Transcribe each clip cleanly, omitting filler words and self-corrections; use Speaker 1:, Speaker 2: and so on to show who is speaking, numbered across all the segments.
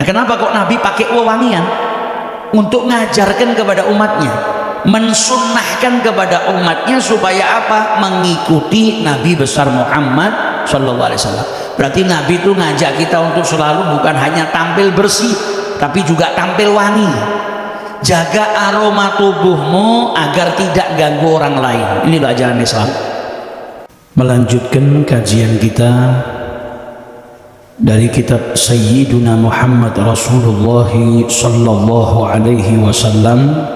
Speaker 1: kenapa kok Nabi pakai wewangian? Untuk ngajarkan kepada umatnya, mensunnahkan kepada umatnya supaya apa? Mengikuti Nabi besar Muhammad sallallahu alaihi wasallam. Berarti Nabi itu ngajak kita untuk selalu bukan hanya tampil bersih, tapi juga tampil wangi. Jaga aroma tubuhmu agar tidak ganggu orang lain. Ini ajaran Islam. Melanjutkan kajian kita dari kitab Sayyiduna Muhammad Rasulullah sallallahu alaihi wasallam.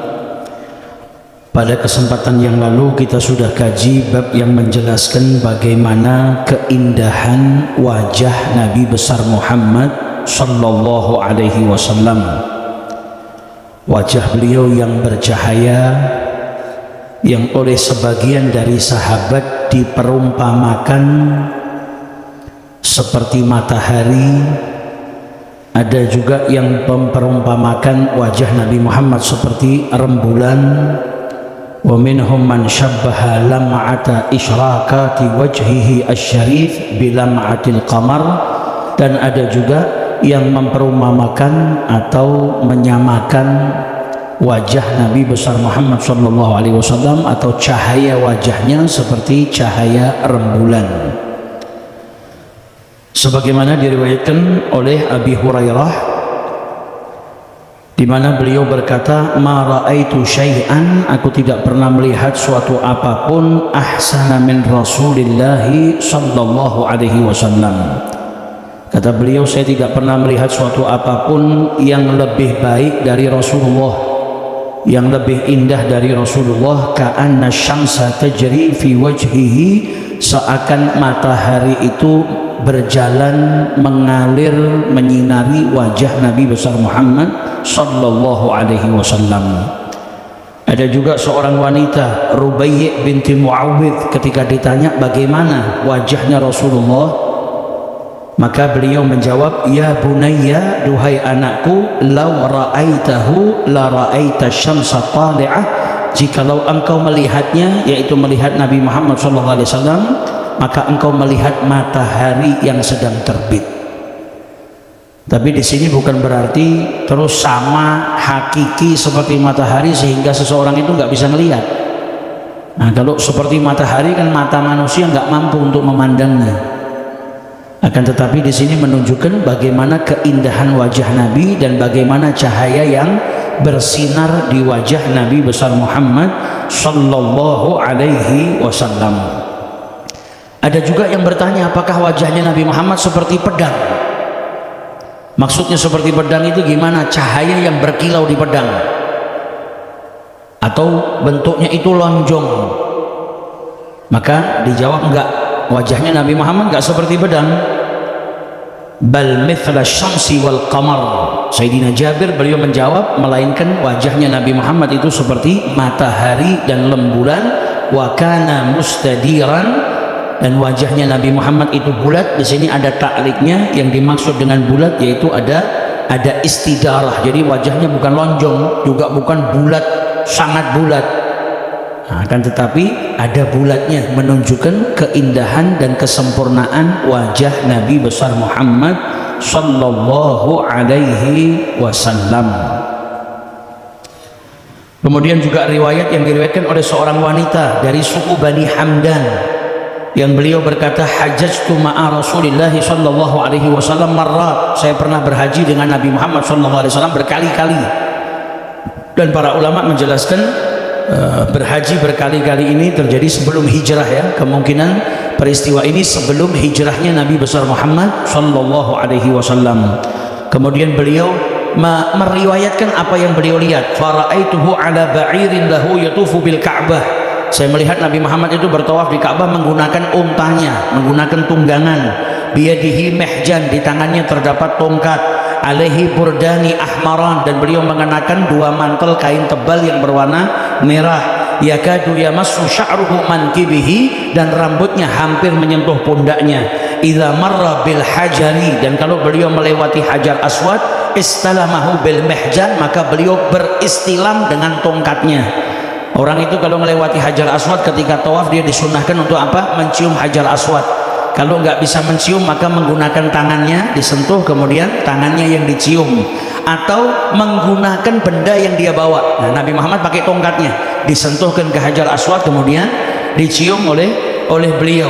Speaker 1: Pada kesempatan yang lalu kita sudah kaji bab yang menjelaskan bagaimana keindahan wajah Nabi besar Muhammad sallallahu alaihi wasallam. Wajah beliau yang bercahaya, yang oleh sebagian dari sahabat diperumpamakan seperti matahari. Ada juga yang memperumpamakan wajah Nabi Muhammad seperti rembulan. Wa minhum man syabbaha lam'ata isyraqati wajhihi asy-syarif bi lam'atil qamar, dan ada juga yang memperumpamakan atau menyamakan wajah Nabi besar Muhammad sallallahu alaihi wasallam atau cahaya wajahnya seperti cahaya rembulan. Sebagaimana diriwayatkan oleh Abi Hurairah, di mana beliau berkata, ma raaitu syai'an, aku tidak pernah melihat suatu apapun ahsana min Rasulillah sallallahu alaihi wasallam. Kata beliau, saya tidak pernah melihat suatu apapun yang lebih baik dari Rasulullah, yang lebih indah dari Rasulullah. Ka'anna syamsa tajri fi wajhihi, seakan matahari itu berjalan mengalir menyinari wajah Nabi besar Muhammad sallallahu alaihi wasallam. Ada juga seorang wanita, Rubayy binti Muawwidh, ketika ditanya bagaimana wajahnya Rasulullah, maka beliau menjawab, ya bunayya, duhai anakku, law ra'aitahu la ra'aita syamsa tali'ah, jikalau engkau melihatnya, yaitu melihat Nabi Muhammad sallallahu alaihi wasallam, maka engkau melihat matahari yang sedang terbit. Tapi di sini bukan berarti terus sama hakiki seperti matahari sehingga seseorang itu nggak bisa melihat. Nah, kalau seperti matahari kan mata manusia nggak mampu untuk memandangnya. Akan tetapi di sini menunjukkan bagaimana keindahan wajah Nabi dan bagaimana cahaya yang bersinar di wajah Nabi besar Muhammad sallallahu alaihi wasallam. Ada juga yang bertanya, apakah wajahnya Nabi Muhammad seperti pedang? Maksudnya seperti pedang itu gimana? Cahaya yang berkilau di pedang, atau bentuknya itu lonjong? Maka dijawab enggak, wajahnya Nabi Muhammad enggak seperti pedang. Bal mithla syamsi wal qamar. Sayyidina Jabir beliau menjawab, melainkan wajahnya Nabi Muhammad itu seperti matahari dan rembulan. Wa kana mustadiran, dan wajahnya Nabi Muhammad itu bulat. Di sini ada ta'liknya, yang dimaksud dengan bulat yaitu ada istidarah. Jadi wajahnya bukan lonjong, juga bukan bulat, sangat bulat. Nah, akan tetapi ada bulatnya, menunjukkan keindahan dan kesempurnaan wajah Nabi besar Muhammad sallallahu alaihi wasallam. Kemudian juga riwayat yang diriwayatkan oleh seorang wanita dari suku Bani Hamdan, yang beliau berkata, hajjajtu ma'a Rasulillah sallallahu alaihi wasallam marrat, saya pernah berhaji dengan Nabi Muhammad sallallahu alaihi wasallam berkali-kali. Dan para ulama menjelaskan berhaji berkali-kali ini terjadi sebelum hijrah, ya, kemungkinan peristiwa ini sebelum hijrahnya Nabi besar Muhammad sallallahu alaihi wasallam. Kemudian beliau meriwayatkan apa yang beliau lihat, fara'aituhu ala ba'irin lahu yatufu bil Ka'bah, saya melihat Nabi Muhammad itu bertawaf di Ka'bah menggunakan untanya, menggunakan tunggangan. Biyadihi mehjan, di tangannya terdapat tongkat. Alaihi burdani ahmaran, dan beliau mengenakan dua mantel kain tebal yang berwarna merah. Yakadu yamassu sya'ruhu mankibihi, dan rambutnya hampir menyentuh pundaknya. Idza marra bil hajari, dan kalau beliau melewati hajar aswad, istalamahu bil mehjan, maka beliau beristilam dengan tongkatnya. Orang itu kalau melewati hajar aswad ketika tawaf, dia disunahkan untuk apa? Mencium hajar aswad. Kalau nggak bisa mencium maka menggunakan tangannya disentuh kemudian tangannya yang dicium, atau menggunakan benda yang dia bawa. Nah, Nabi Muhammad pakai tongkatnya, disentuhkan ke Hajar Aswad kemudian dicium oleh beliau.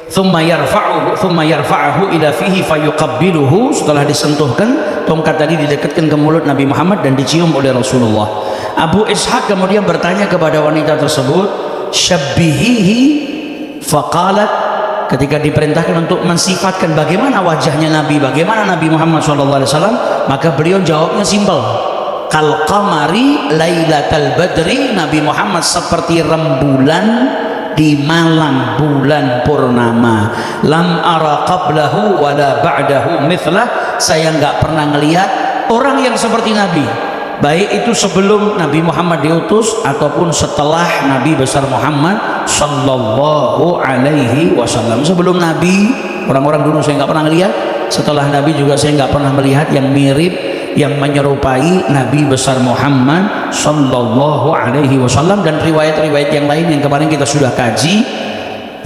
Speaker 1: Thumma yarfa'ahu ila fihi fayuqabbiluhu. Setelah disentuhkan, tongkat tadi didekatkan ke mulut Nabi Muhammad dan dicium oleh Rasulullah. Abu Ishaq kemudian bertanya kepada wanita tersebut, syabbihihi, faqalat, ketika diperintahkan untuk mensifatkan bagaimana wajahnya Nabi, bagaimana Nabi Muhammad SAW, maka beliau jawabnya simpel, kal qamari lailatal badri, Nabi Muhammad seperti rembulan di malam bulan purnama. Lam ara qablahu wala ba'dahu mithlah, saya nggak pernah ngelihat orang yang seperti Nabi, baik itu sebelum Nabi Muhammad diutus ataupun setelah Nabi besar Muhammad sallallahu alaihi wasallam. Sebelum Nabi, orang-orang dulu saya nggak pernah ngelihat, setelah Nabi juga saya nggak pernah melihat yang mirip, yang menyerupai Nabi besar Muhammad sallallahu alaihi wasallam. Dan riwayat-riwayat yang lain yang kemarin kita sudah kaji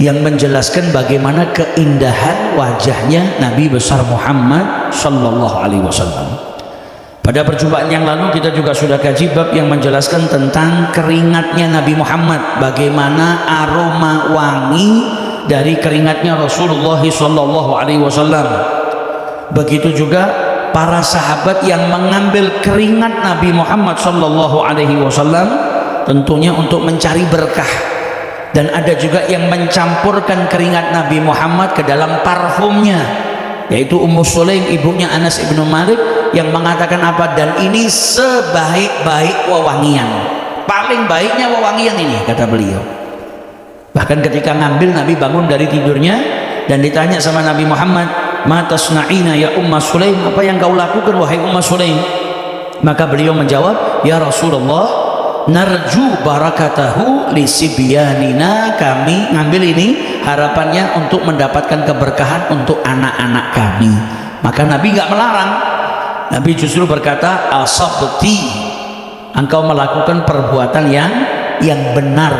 Speaker 1: yang menjelaskan bagaimana keindahan wajahnya Nabi besar Muhammad sallallahu alaihi wasallam. Pada perjumpaan yang lalu kita juga sudah kaji bab yang menjelaskan tentang keringatnya Nabi Muhammad, bagaimana aroma wangi dari keringatnya Rasulullah sallallahu alaihi wasallam. Begitu juga para sahabat yang mengambil keringat Nabi Muhammad sallallahu alaihi wasallam tentunya untuk mencari berkah, dan ada juga yang mencampurkan keringat Nabi Muhammad ke dalam parfumnya, yaitu Ummu Sulaim ibunya Anas ibnu Malik yang mengatakan apa, dan ini sebaik-baik wewangian, paling baiknya wewangian ini, kata beliau. Bahkan ketika ngambil, Nabi bangun dari tidurnya dan ditanya sama Nabi Muhammad, ma tasna'ina ya Umma Sulaim, apa yang kau lakukan wahai Umma Sulaim? Maka beliau menjawab, ya Rasulullah, narju barakatahu li sibyanina, kami ngambil ini harapannya untuk mendapatkan keberkahan untuk anak-anak kami. Maka Nabi nggak melarang, Nabi justru berkata, asabti, engkau melakukan perbuatan yang benar,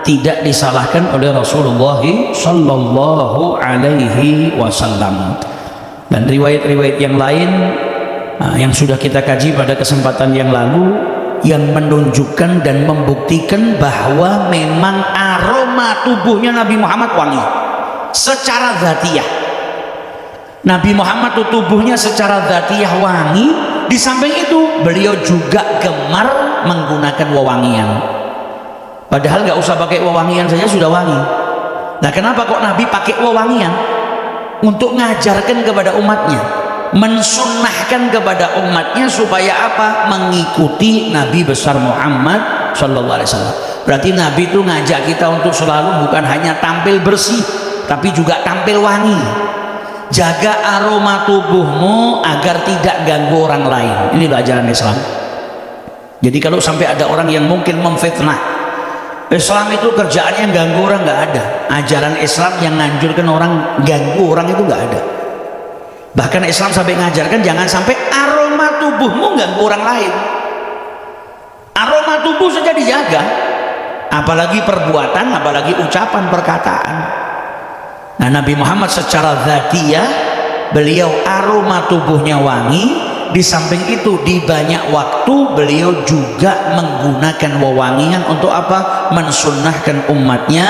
Speaker 1: tidak disalahkan oleh Rasulullah sallallahu alaihi wasallam. Dan riwayat-riwayat yang lain yang sudah kita kaji pada kesempatan yang lalu yang menunjukkan dan membuktikan bahwa memang aroma tubuhnya Nabi Muhammad wangi secara dzatiyah. Nabi Muhammad itu tubuhnya secara dzatiyah wangi, di samping itu beliau juga gemar menggunakan wewangian. Padahal nggak usah pakai wewangian saja sudah wangi. Nah, kenapa kok Nabi pakai wewangian? Untuk ngajarkan kepada umatnya, mensunnahkan kepada umatnya supaya apa? Mengikuti Nabi besar Muhammad sallallahu alaihi wasallam. Berarti Nabi itu ngajak kita untuk selalu bukan hanya tampil bersih, tapi juga tampil wangi. Jaga aroma tubuhmu agar tidak ganggu orang lain. Ini ajaran Islam. Jadi kalau sampai ada orang yang mungkin memfitnah, Islam itu kerjaannya ganggu orang, nggak ada. Ajaran Islam yang nganjurkan orang ganggu orang itu nggak ada. Bahkan Islam sampai ngajarkan jangan sampai aroma tubuhmu ganggu orang lain. Aroma tubuh saja dijaga, apalagi perbuatan, apalagi ucapan, perkataan. Nah, Nabi Muhammad secara dzatiyah beliau aroma tubuhnya wangi. Di samping itu di banyak waktu beliau juga menggunakan wewangian untuk apa? Mensunnahkan umatnya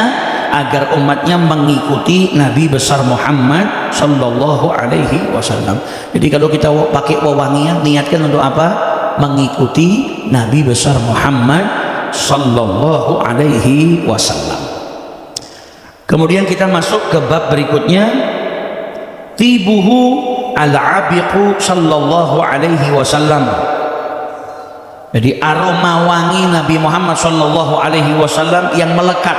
Speaker 1: agar umatnya mengikuti Nabi besar Muhammad sallallahu alaihi wasallam. Jadi kalau kita pakai wewangian, niatkan untuk apa? Mengikuti Nabi besar Muhammad sallallahu alaihi wasallam. Kemudian kita masuk ke bab berikutnya, tibuhu al-abiqu sallallahu alaihi wasallam. Jadi aroma wangi Nabi Muhammad sallallahu alaihi wasallam yang melekat,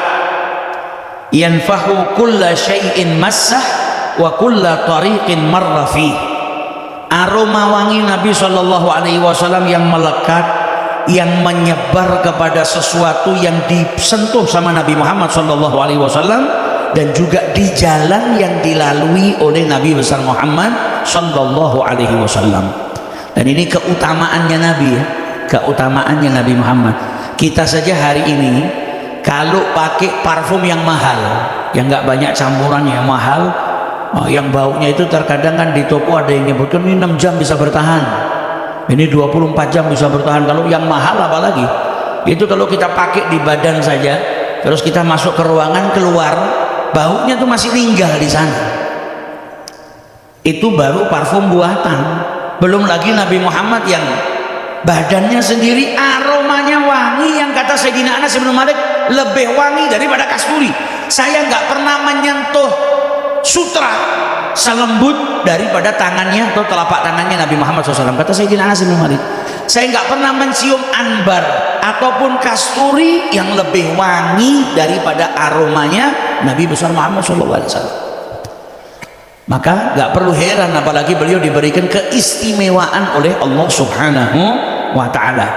Speaker 1: yanfahu kulla syai'in massah wa kulla tariqin marra fih. Aroma wangi Nabi sallallahu alaihi wasallam yang melekat, yang menyebar kepada sesuatu yang disentuh sama Nabi Muhammad sallallahu alaihi wasallam, dan juga di jalan yang dilalui oleh Nabi besar Muhammad sallallahu alaihi wasallam. Dan ini keutamaannya Nabi ya, keutamaannya Nabi Muhammad. Kita saja hari ini kalau pakai parfum yang mahal, yang nggak banyak campuran, yang mahal. Yang baunya itu terkadang kan di toko ada yang nyebutkan ini 6 jam bisa bertahan, ini 24 jam bisa bertahan. Kalau yang mahal apalagi, itu kalau kita pakai di badan saja, terus kita masuk ke ruangan, keluar baunya tuh masih tinggal di sana. Itu baru parfum buatan, belum lagi Nabi Muhammad yang badannya sendiri aromanya wangi, yang kata Sayyidina Anas bin Malik lebih wangi daripada kasturi. Saya nggak pernah menyentuh sutra selembut daripada tangannya atau telapak tangannya Nabi Muhammad SAW. Kata Sayyidina Anas bin Malik, saya nggak pernah mencium anbar ataupun kasturi yang lebih wangi daripada aromanya Nabi besar Muhammad SAW. Maka nggak perlu heran apalagi beliau diberikan keistimewaan oleh Allah Subhanahu wa Ta'ala.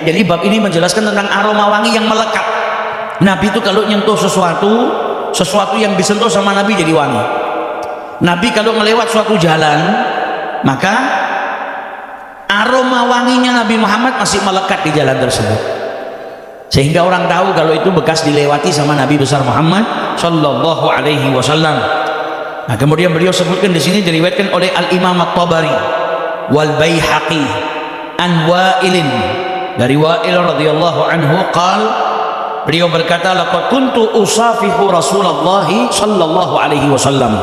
Speaker 1: Jadi bab ini menjelaskan tentang aroma wangi yang melekat. Nabi itu kalau nyentuh sesuatu yang disentuh sama Nabi jadi wangi. Nabi kalau melewat suatu jalan, maka aroma wanginya Nabi Muhammad masih melekat di jalan tersebut, sehingga orang tahu kalau itu bekas dilewati sama Nabi besar Muhammad Sallallahu Alaihi Wasallam. Nah, kemudian beliau sebutkan di sini, diriwayatkan oleh Al Imam At-Tabari wal Baihaqi an Wa'ilin, dari Wa'il radhiyallahu anhu beliau berkata, laqad kuntu usafihu Rasulullah sallallahu alaihi wasallam.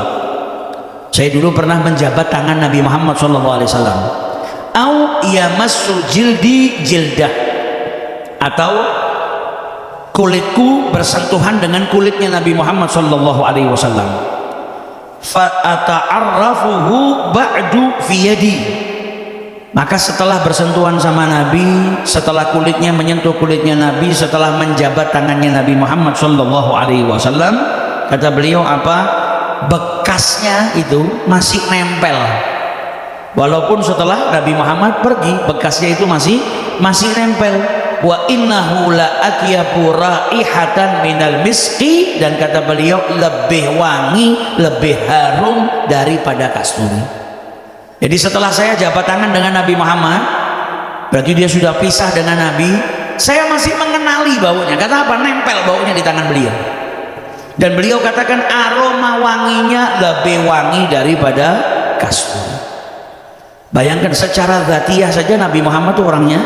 Speaker 1: Saya dulu pernah menjabat tangan Nabi Muhammad sallallahu alaihi wasallam. Au yamassu jildi jildah, atau kulitku bersentuhan dengan kulitnya Nabi Muhammad sallallahu alaihi wasallam. Fa ata'arrafuhu ba'du fi yadi. Maka setelah bersentuhan sama Nabi, setelah kulitnya menyentuh kulitnya Nabi, setelah menjabat tangannya Nabi Muhammad Sallallahu Alaihi Wasallam, kata beliau apa? Bekasnya itu masih nempel. Walaupun setelah Nabi Muhammad pergi, bekasnya itu masih nempel. Wa innahu la atyabu raihatan minal miski, dan kata beliau lebih wangi, lebih harum daripada kasturi. Jadi setelah saya jabat tangan dengan Nabi Muhammad, berarti dia sudah pisah dengan Nabi, saya masih mengenali baunya. Kata apa? Nempel baunya di tangan beliau. Dan beliau katakan aroma wanginya lebih wangi daripada kasturi. Bayangkan secara zatiah saja Nabi Muhammad itu orangnya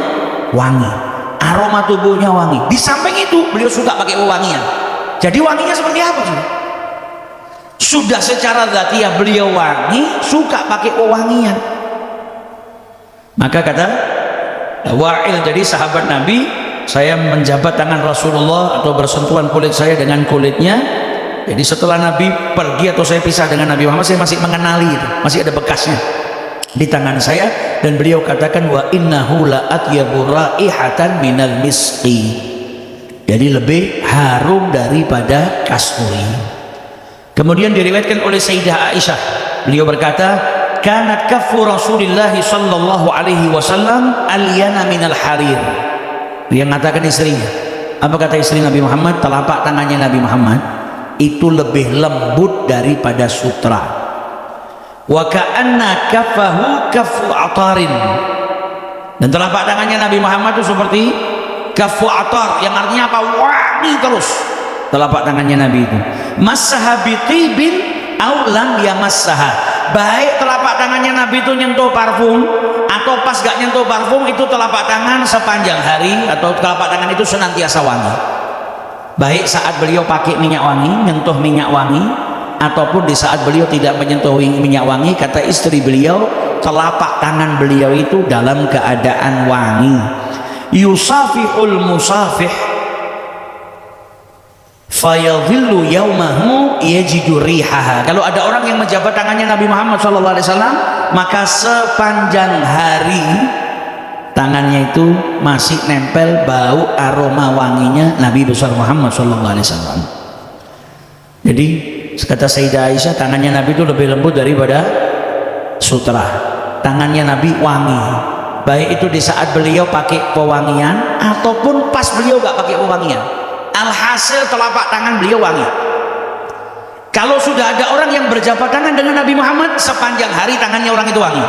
Speaker 1: wangi, aroma tubuhnya wangi. Di samping itu beliau suka pakai wewangian. Jadi wanginya seperti apa sih? Sudah secara zatiah beliau wangi, suka pakai wewangian. Maka kata Wa'il, jadi sahabat Nabi, saya menjabat tangan Rasulullah atau bersentuhan kulit saya dengan kulitnya. Jadi setelah Nabi pergi atau saya pisah dengan Nabi Muhammad, saya masih mengenali itu, masih ada bekasnya di tangan saya. Dan beliau katakan wa innahu la atyabu raihatan minal miski, jadi lebih harum daripada kasturi. Kemudian diriwayatkan oleh Sayyidah Aisyah, beliau berkata, kanat kaffu Rasulillah sallallahu alaihi wasallam alyana minal harir. Dia mengatakan istrinya, apa kata istri Nabi Muhammad? Telapak tangannya Nabi Muhammad itu lebih lembut daripada sutra. Wa ka'anna kaffahu kaffu atarin, dan telapak tangannya Nabi Muhammad itu seperti kaffu atar, yang artinya apa? Wangi terus telapak tangannya Nabi itu. Massaha bitibin aw lam yamassaha, baik telapak tangannya Nabi itu nyentuh parfum atau pas gak nyentuh parfum, itu telapak tangan sepanjang hari atau telapak tangan itu senantiasa wangi. Baik saat beliau pakai minyak wangi, nyentuh minyak wangi, ataupun di saat beliau tidak menyentuh minyak wangi, kata istri beliau, telapak tangan beliau itu dalam keadaan wangi. Yusafihul musafih fayadhillu yaumahu yajidu rihaha. Kalau ada orang yang menjabat tangannya Nabi Muhammad SAW, maka sepanjang hari tangannya itu masih nempel bau aroma wanginya Nabi besar Muhammad SAW. Jadi kata Sayyidah Aisyah, tangannya Nabi itu lebih lembut daripada sutra. Tangannya Nabi wangi, baik itu di saat beliau pakai pewangian ataupun pas beliau gak pakai pewangian. Alhasil telapak tangan beliau wangi. Kalau sudah ada orang yang berjabat tangan dengan Nabi Muhammad, sepanjang hari tangannya orang itu wangi.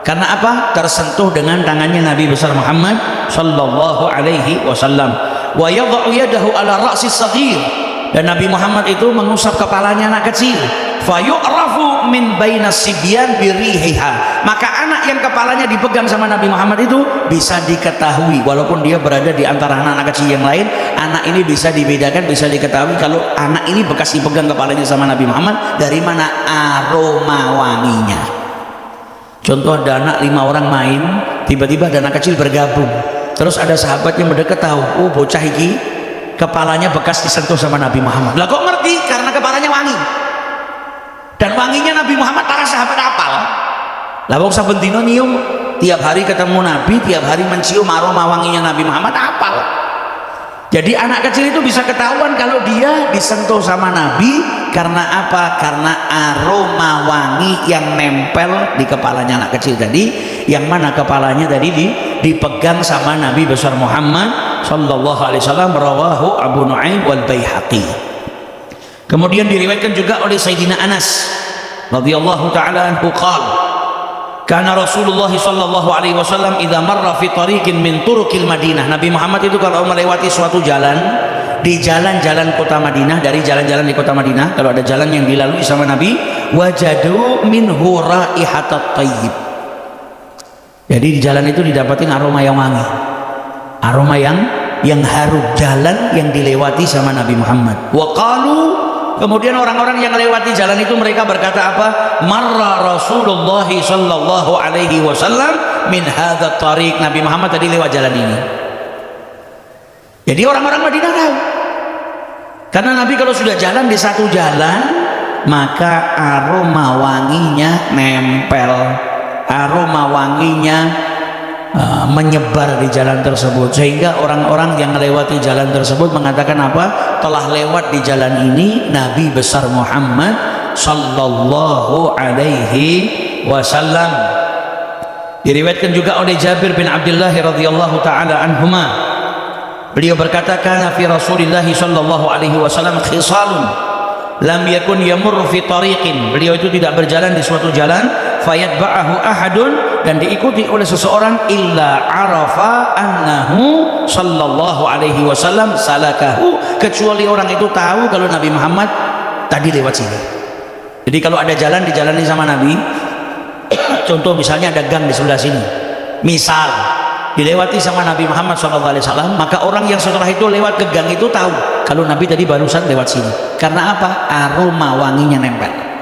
Speaker 1: Karena apa? Tersentuh dengan tangannya Nabi besar Muhammad sallallahu alaihi wasallam. Wa yadh'u yadahu ala ra'si saghir, dan Nabi Muhammad itu mengusap kepalanya anak kecil. Fayu'rafu min bainas sibyan birihiha, maka anak yang kepalanya dipegang sama Nabi Muhammad itu bisa diketahui walaupun dia berada di antara anak-anak kecil yang lain, anak ini bisa dibedakan, bisa diketahui kalau anak ini bekas dipegang kepalanya sama Nabi Muhammad dari mana aroma wanginya. Contoh, ada anak 5 orang main, tiba-tiba ada anak kecil bergabung, terus ada sahabat yang mendekat tahu, oh bocah iki kepalanya bekas disentuh sama Nabi Muhammad. Lah kok ngerti? Karena kepalanya wangi. Dan wanginya Nabi Muhammad para sahabat apal. Lah wong saben dina nyium, tiap hari ketemu Nabi, tiap hari mencium aroma wanginya Nabi Muhammad apal. Jadi anak kecil itu bisa ketahuan kalau dia disentuh sama Nabi karena apa? Karena aroma wangi yang nempel di kepalanya anak kecil tadi, yang mana kepalanya tadi dipegang sama Nabi besar Muhammad sallallahu alaihi wasallam. Rawahu Abu Nu'aim wal Baihaqi. Kemudian diriwayatkan juga oleh Sayyidina Anas radhiyallahu taala anhu qala kana Rasulullah sallallahu alaihi wasallam idza marra fi tariqin min turuqil Madinah. Nabi Muhammad itu kalau melewati suatu jalan di jalan-jalan kota Madinah, dari jalan-jalan di kota Madinah, kalau ada jalan yang dilalui sama Nabi, wajadu minhu raihatat thayyib. Jadi di jalan itu didapatin aroma yang wangi, aroma yang harum, jalan yang dilewati sama Nabi Muhammad. Wa qalu, kemudian orang-orang yang melewati jalan itu mereka berkata apa? Marra Rasulullah sallallahu alaihi wasallam min hadzal tariq. Nabi Muhammad tadi lewat jalan ini. Jadi orang-orang Madinah tahu. Karena Nabi kalau sudah jalan di satu jalan, maka aroma wanginya nempel. Aroma wanginya menyebar di jalan tersebut, sehingga orang-orang yang melewati jalan tersebut mengatakan apa? Telah lewat di jalan ini Nabi besar Muhammad sallallahu alaihi wasallam. Diriwayatkan juga oleh Jabir bin Abdullah radhiyallahu taala anhuma, beliau berkata, kana fi Rasulillah sallallahu alaihi wasallam khisalun lam yakun yamurru fi tariqin. Beliau itu tidak berjalan di suatu jalan, fayatba'ahu ahadun, dan diikuti oleh seseorang, illa arafa annahu sallallahu alaihi wasallam salakahu, kecuali orang itu tahu kalau Nabi Muhammad tadi lewat sini. Jadi kalau ada jalan dijalani sama Nabi, contoh misalnya ada gang di sebelah sini, misal dilewati sama Nabi Muhammad SAW, maka orang yang setelah itu lewat ke gang itu tahu kalau Nabi tadi barusan lewat sini. Karena apa? Aroma wanginya nempel.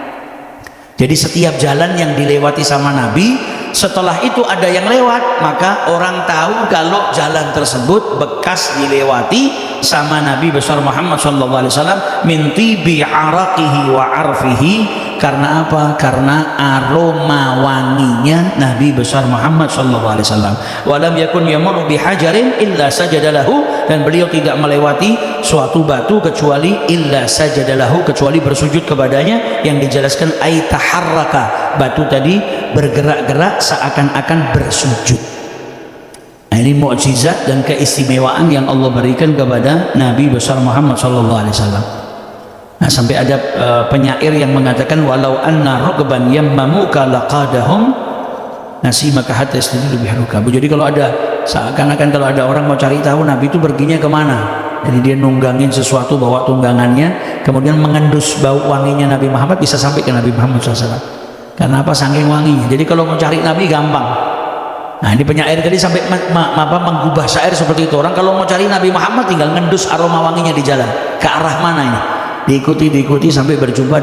Speaker 1: Jadi setiap jalan yang dilewati sama Nabi, setelah itu ada yang lewat, maka orang tahu kalau jalan tersebut bekas dilewati sama Nabi besar Muhammad SAW, min tibi araqihi wa arfihi. Karena apa? Karena aroma wanginya Nabi besar Muhammad SAW. Walam yakun yamurru bihajarin illa sajadalahu, dan beliau tidak melewati suatu batu kecuali illa sajadalahu, kecuali bersujud kepadanya, yang dijelaskan ay taharraka, batu tadi bergerak-gerak seakan-akan bersujud. Nah, ini mukjizat dan keistimewaan yang Allah berikan kepada Nabi besar Muhammad SAW. Nah, sampai ada penyair yang mengatakan, walau anna rugban yammamuka laqadahum nasimaka hatta istadillu biharuka. Jadi kalau ada, seakan-akan kalau ada orang mau cari tahu Nabi itu perginya kemana, jadi dia nunggangin sesuatu, bawa tunggangannya, kemudian mengendus bau wanginya Nabi Muhammad, bisa sampai ke Nabi Muhammad SAW. Karena apa? Saking wanginya. Jadi kalau mau cari Nabi gampang. Nah, ini penyair tadi sampai menggubah syair seperti itu. Orang kalau mau cari Nabi Muhammad tinggal ngendus aroma wanginya di jalan, ke arah mana ini, diikuti sampai berjumpa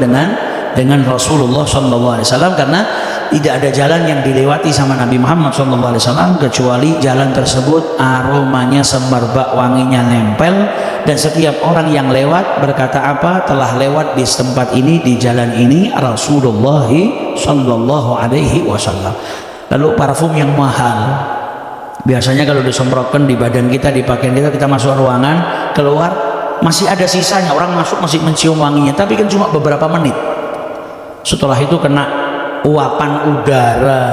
Speaker 1: dengan Rasulullah SAW. Karena tidak ada jalan yang dilewati sama Nabi Muhammad SAW kecuali jalan tersebut aromanya semerbak, wanginya nempel, dan setiap orang yang lewat berkata apa? Telah lewat di tempat ini, di jalan ini Rasulullah SAW. Lalu parfum yang mahal, biasanya kalau disemprotkan di badan kita, di pakaian kita, kita masuk ruangan, keluar masih ada sisanya, orang masuk masih mencium wanginya, tapi kan cuma beberapa menit. Setelah itu kena uapan udara,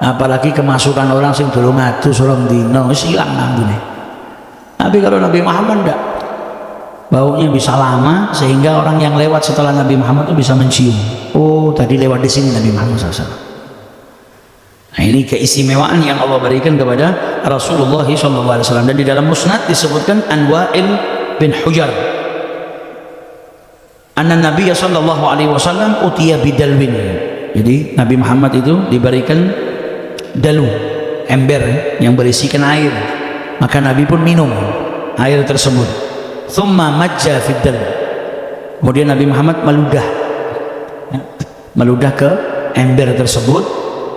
Speaker 1: apalagi kemasukan orang sing dulu ngadu sorong dino, silang ambune. Tapi kalau Nabi Muhammad enggak, baunya bisa lama sehingga orang yang lewat setelah Nabi Muhammad itu bisa mencium, oh tadi lewat di sini Nabi Muhammad SAW. Nah, ini keistimewaan yang Allah berikan kepada Rasulullah SAW. Dan di dalam Musnad disebutkan An Wa'il bin Hujar anna Nabi sallallahu alaihi wasallam utiya bidalwin. Jadi Nabi Muhammad itu diberikan dalu, ember yang berisikan air, maka Nabi pun minum air tersebut. Thumma majja fid dal, kemudian Nabi Muhammad meludah ke ember tersebut,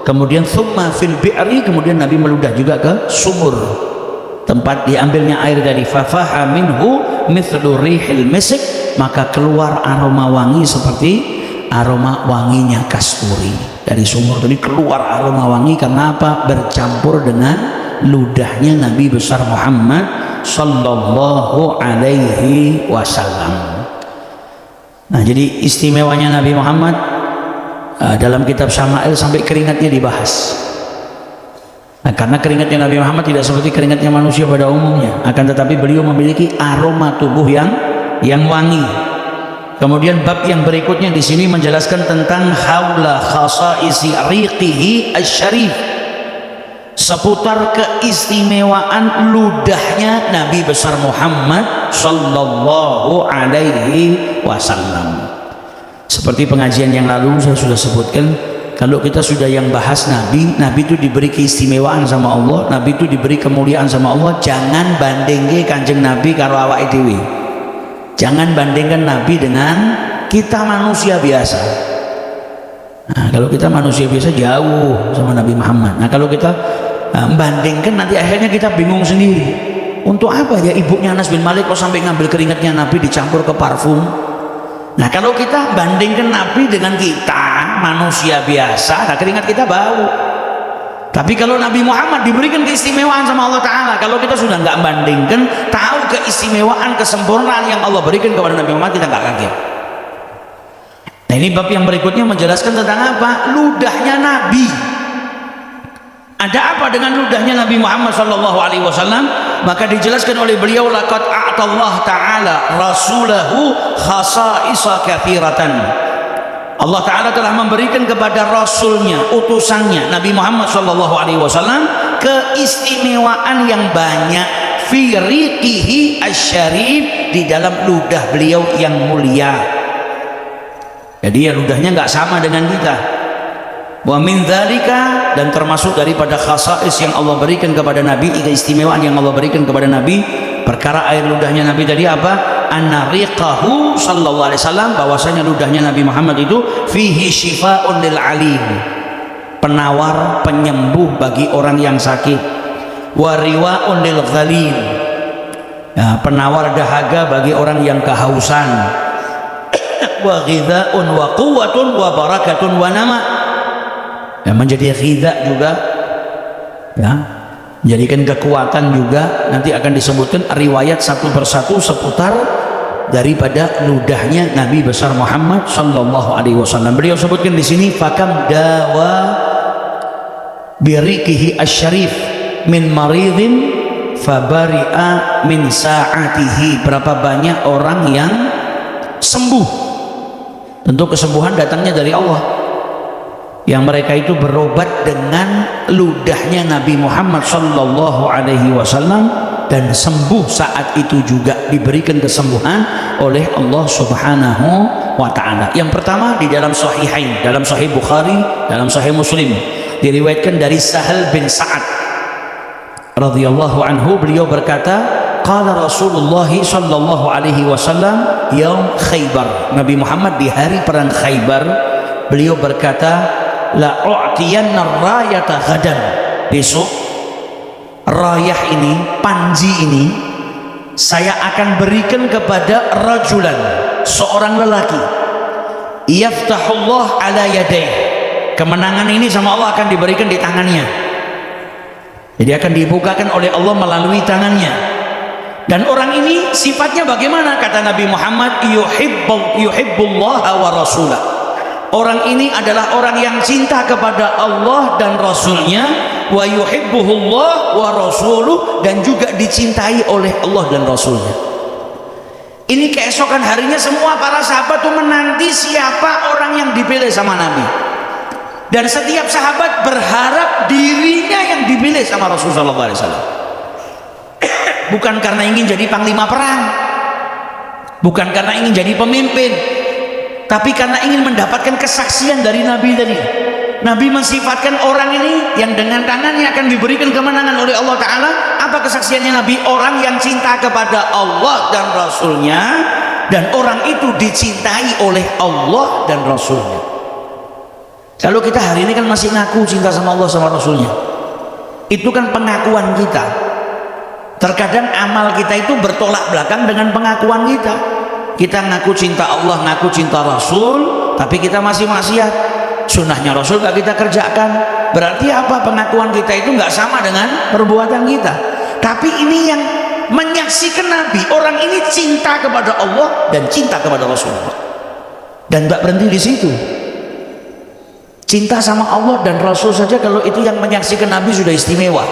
Speaker 1: kemudian thumma fil bi'ri, kemudian Nabi meludah juga ke sumur tempat diambilnya air dari. Fafaha minhu mithlu rihil misik, maka keluar aroma wangi seperti aroma wanginya kasturi. Dari sumur tadi keluar aroma wangi karena apa? Bercampur dengan ludahnya Nabi besar Muhammad sallallahu alaihi wasallam. Nah, jadi istimewanya Nabi Muhammad dalam kitab Syama'il sampai keringatnya dibahas. Nah, karena keringatnya Nabi Muhammad tidak seperti keringatnya manusia pada umumnya, akan tetapi beliau memiliki aroma tubuh yang wangi. Kemudian bab yang berikutnya di sini menjelaskan tentang haula khasaisi riqihi asy-syarif, seputar keistimewaan ludahnya Nabi besar Muhammad sallallahu alaihi wasallam. Seperti pengajian yang lalu saya sudah sebutkan, kalau kita sudah yang bahas Nabi itu diberi keistimewaan sama Allah, Nabi itu diberi kemuliaan sama Allah. Jangan bandingke Kanjeng Nabi karo awake dhewe. Jangan bandingkan Nabi dengan kita manusia biasa. Nah, kalau kita manusia biasa jauh sama Nabi Muhammad. Nah, kalau kita bandingkan nanti akhirnya kita bingung sendiri. Untuk apa ya ibunya Anas bin Malik kok sampai ngambil keringatnya Nabi dicampur ke parfum? Nah, kalau kita bandingkan Nabi dengan kita manusia biasa, nah keringat kita bau. Tapi kalau Nabi Muhammad diberikan keistimewaan sama Allah Ta'ala, kalau kita sudah nggak bandingkan, tahu keistimewaan, kesempurnaan yang Allah berikan kepada Nabi Muhammad, kita nggak kaget. Nah, ini bab yang berikutnya menjelaskan tentang apa? Ludahnya Nabi. Ada apa dengan ludahnya Nabi Muhammad sallallahu alaihi wasallam? Maka dijelaskan oleh beliau, laqad a'tallahu ta'ala rasulahu khasa'isa katsiratan. Allah Ta'ala telah memberikan kepada Rasulnya, utusannya Nabi Muhammad sallallahu alaihi wasallam keistimewaan yang banyak fi riqihi asy-syarif, di dalam ludah beliau yang mulia. Jadi ya ludahnya nggak sama dengan kita. Wa min dzalika, dan termasuk daripada khasais yang Allah berikan kepada Nabi, keistimewaan yang Allah berikan kepada Nabi, perkara air ludahnya Nabi tadi apa? Anna riqahu sallallahu alaihi wasallam, bahwasanya ludahnya Nabi Muhammad itu fihi syifaa'un lil alim, penawar, penyembuh bagi orang yang sakit, wa riwa'un lil ghalin, ya, penawar dahaga bagi orang yang kehausan, wa ghidha'un wa quwwatun wa barakatun wa nama, ya, menjadi ghidha juga, ya, menjadikan kekuatan juga. Nanti akan disebutkan riwayat satu persatu seputar daripada ludahnya Nabi besar Muhammad sallallahu alaihi wasallam. Beliau sebutkan di sini, fakam dawa biriqihi asy-syarif min maridin fabari'a min sa'atihi. Berapa banyak orang yang sembuh, tentu kesembuhan datangnya dari Allah, yang mereka itu berobat dengan ludahnya Nabi Muhammad sallallahu alaihi wasallam, dan sembuh saat itu juga diberikan kesembuhan oleh Allah Subhanahu wa taala. Yang pertama di dalam Sahihain, dalam Sahih Bukhari, dalam Sahih Muslim, diriwayatkan dari Sahal bin Sa'ad radhiyallahu anhu, beliau berkata, qala Rasulullah sallallahu alaihi wasallam yaum Khaybar, Nabi Muhammad di hari perang Khaybar, beliau berkata, la u'tiyanna rayata ghadan, besok rayah ini, panji ini, saya akan berikan kepada rajulan, seorang lelaki, yaftahullah ala yadayh, kemenangan ini sama Allah akan diberikan di tangannya, jadi akan dibukakan oleh Allah melalui tangannya. Dan orang ini sifatnya bagaimana? Kata Nabi Muhammad, yuhibbullah wa rasulah, orang ini adalah orang yang cinta kepada Allah dan Rasulnya, wa yuhibbuhullah wa rasuluh, dan juga dicintai oleh Allah dan Rasulnya. Ini keesokan harinya semua para sahabat itu menanti siapa orang yang dipilih sama Nabi, dan setiap sahabat berharap dirinya yang dipilih sama Rasulullah SAW. Bukan karena ingin jadi panglima perang, bukan karena ingin jadi pemimpin, tapi karena ingin mendapatkan kesaksian dari Nabi tadi. Nabi mensifatkan orang ini yang dengan tangannya akan diberikan kemenangan oleh Allah Ta'ala. Apa kesaksiannya Nabi? Orang yang cinta kepada Allah dan Rasulnya, dan orang itu dicintai oleh Allah dan Rasulnya. Kalau kita hari ini kan masih ngaku cinta sama Allah sama Rasulnya, itu kan pengakuan kita. Terkadang amal kita itu bertolak belakang dengan pengakuan kita. Kita ngaku cinta Allah, ngaku cinta Rasul, tapi kita masih maksiat. Sunnahnya Rasul gak kita kerjakan. Berarti apa? Pengakuan kita itu gak sama dengan perbuatan kita. Tapi ini yang menyaksikan Nabi, orang ini cinta kepada Allah dan cinta kepada Rasulullah, dan gak berhenti di situ. Cinta sama Allah dan Rasul saja, kalau itu yang menyaksikan Nabi sudah istimewa.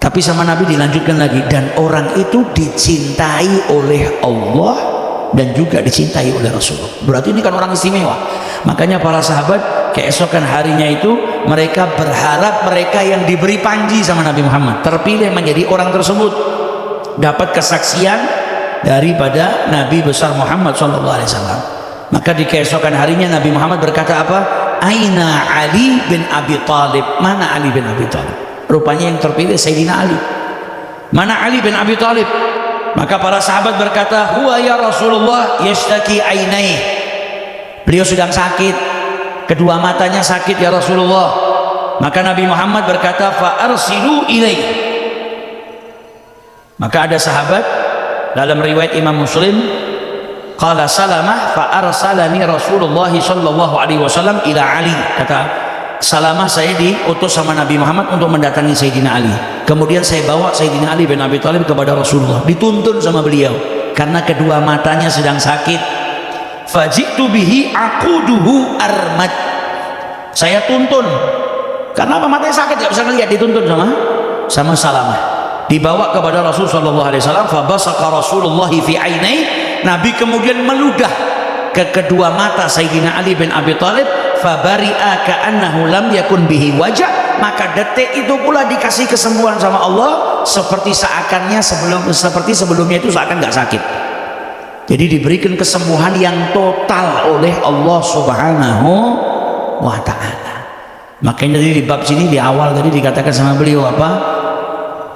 Speaker 1: Tapi sama Nabi dilanjutkan lagi, dan orang itu dicintai oleh Allah dan juga dicintai oleh Rasulullah. Berarti ini kan orang istimewa. Makanya para sahabat keesokan harinya itu mereka berharap mereka yang diberi panji sama Nabi Muhammad, terpilih menjadi orang tersebut, dapat kesaksian daripada Nabi besar Muhammad SAW. Maka di keesokan harinya Nabi Muhammad berkata apa? Aina Ali bin Abi Thalib. Mana Ali bin Abi Thalib? Rupanya yang terpilih Sayyidina Ali. Mana Ali bin Abi Thalib? Maka para sahabat berkata, huwa ya Rasulullah yashtaki ainai. Beliau sedang sakit, kedua matanya sakit ya Rasulullah. Maka Nabi Muhammad berkata, fa arsilu ilaih. Maka ada sahabat dalam riwayat Imam Muslim, qala Salamah fa arsalani Rasulullah sallallahu alaihi wasallam ila Ali. Kata Salamah, saya diutus sama Nabi Muhammad untuk mendatangi Sayyidina Ali. Kemudian saya bawa Sayyidina Ali bin Abi Thalib kepada Rasulullah, dituntun sama beliau karena kedua matanya sedang sakit. Fajitu bihi aquduhu armad. Saya tuntun karena apa? Matanya sakit, gak bisa ngelihat. Dituntun sama Salamah, dibawa kepada Rasul sallallahu alaihi wasallam. Fabasaka Rasulullah fi ainai. Nabi kemudian meludah ke kedua mata Sayyidina Ali bin Abi Thalib. Fabari'a ka'annahu lam yakun bihi wajah. Maka detik itu pula dikasih kesembuhan sama Allah, seperti seakannya seperti sebelumnya itu seakan gak sakit. Jadi diberikan kesembuhan yang total oleh Allah Subhanahu wa Ta'ala. Makanya tadi di bab sini di awal tadi dikatakan sama beliau apa?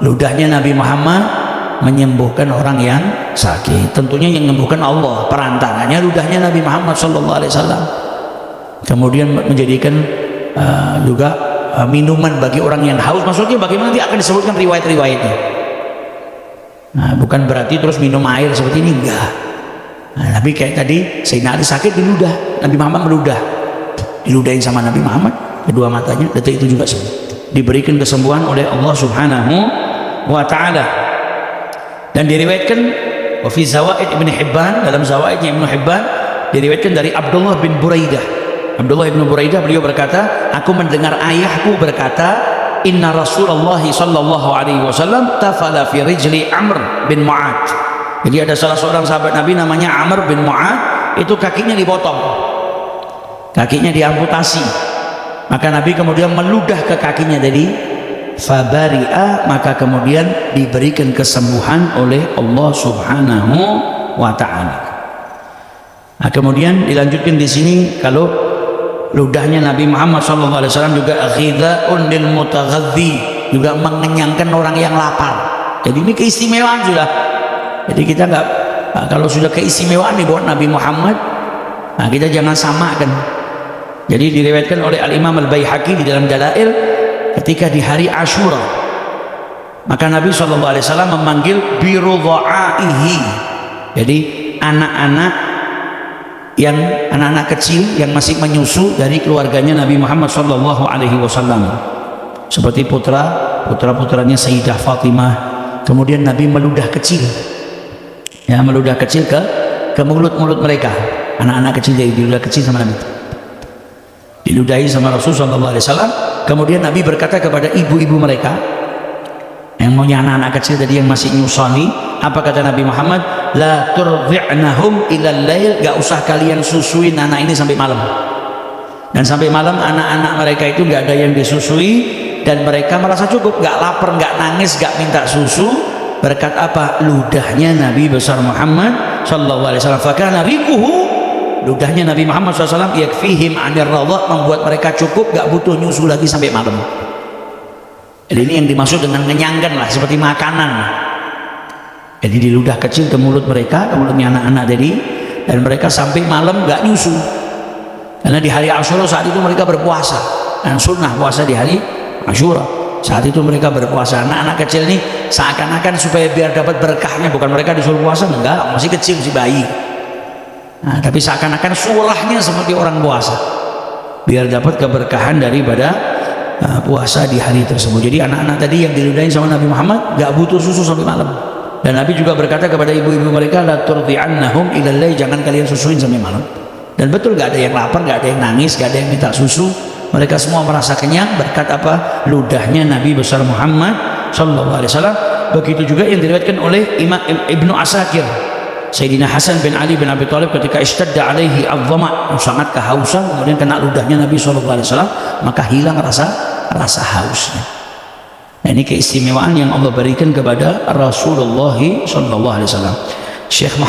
Speaker 1: Ludahnya Nabi Muhammad menyembuhkan orang yang sakit. Tentunya yang menyembuhkan Allah, perantaranya ludahnya Nabi Muhammad SAW. Kemudian menjadikan juga minuman bagi orang yang haus. Maksudnya bagaimana nanti akan disebutkan riwayat-riwayatnya. Nah, bukan berarti terus minum air seperti ini, enggak. Nah, tapi kayak tadi Sayyidina Ali sakit diludah, Nabi Muhammad meludah, diludahin sama Nabi Muhammad, kedua matanya detik itu juga sembuh, diberikan kesembuhan oleh Allah Subhanahu wa Ta'ala. Dan diriwayatkan wa fi Zawaid Ibn Hibban, dalam Zawaidnya Ibn Hibban diriwayatkan dari Abdullah bin Buraidah. Abdullah bin Buraidah beliau berkata, aku mendengar ayahku berkata, inna Rasulullah sallallahu alaihi wasallam tafala fi rijli Amr bin Mu'ad. Jadi ada salah seorang sahabat Nabi namanya Amr bin Mu'ad, itu kakinya dipotong, kakinya diamputasi. Maka Nabi kemudian meludah ke kakinya tadi, fabari'a, maka kemudian diberikan kesembuhan oleh Allah Subhanahu wa Ta'ala. Nah, kemudian dilanjutkan di sini, kalau ludahnya Nabi Muhammad SAW juga ghidha'un lil mutaghadhi, juga mengenyangkan orang yang lapar. Jadi ini keistimewaan sudah. Jadi kita nggak, kalau sudah keistimewaan dibuat Nabi Muhammad, nah kita jangan samakan. Jadi diriwayatkan oleh Al-Imam Al-Baihaqi di dalam Dalail, ketika di hari Ashura, maka Nabi SAW memanggil birudha'aihi. Jadi anak-anak kecil yang masih menyusu dari keluarganya Nabi Muhammad SAW, seperti putra-putranya Sayyidah Fatimah. Kemudian Nabi meludah kecil, ya, meludah kecil ke mulut-mulut mereka. Anak-anak kecil diludah kecil sama Nabi, diludahi sama Rasulullah SAW. Kemudian Nabi berkata kepada ibu-ibu mereka yang punya anak-anak kecil tadi yang masih nyusoni, apa kata Nabi Muhammad? La turdi'nahum ilal lail, gak usah kalian susuin anak ini sampai malam. Dan sampai malam anak-anak mereka itu gak ada yang disusui, dan mereka merasa cukup, gak lapar, gak nangis, gak minta susu. Berkat apa? Ludahnya Nabi besar Muhammad sallallahu alaihi wasallam. Fakana riquhu ludahnya Nabi Muhammad SAW yakfihim anir radha, membuat mereka cukup, gak butuh nyusu lagi sampai malam. Jadi ini yang dimaksud dengan ngenyangkan lah, seperti makanan. Jadi di ludah kecil ke mulut mereka, ke mulutnya anak-anak tadi, dan mereka sampai malam gak nyusu. Karena di hari Asyura saat itu mereka berpuasa, dan sunnah puasa di hari Asyura. Saat itu mereka berpuasa. Anak-anak kecil ini seakan-akan supaya biar dapat berkahnya, bukan mereka disuruh puasa, enggak, masih kecil, masih bayi. Nah, tapi seakan-akan surahnya seperti orang puasa, biar dapat keberkahan daripada puasa di hari tersebut. Jadi anak-anak tadi yang diludahin sama Nabi Muhammad gak butuh susu sampai malam. Dan Nabi juga berkata kepada ibu-ibu mereka, la turdi'annahum ilal lail, jangan kalian susuin sampai malam. Dan betul, gak ada yang lapar, gak ada yang nangis, gak ada yang minta susu. Mereka semua merasa kenyang berkat apa? Ludahnya Nabi besar Muhammad sallallahu alaihi wasallam. Begitu juga yang diriwayatkan oleh Imam Ibnu Asakir, Sayyidina Hasan bin Ali bin Abi Thalib ketika ishtadda alaihi adh-dhama, sangat kehausan, kemudian kena ludahnya Nabi sallallahu alaihi wasallam, maka hilang rasa hausnya. Nah, ini keistimewaan yang Allah berikan kepada Rasulullah sallallahu alaihi wasallam. Syekh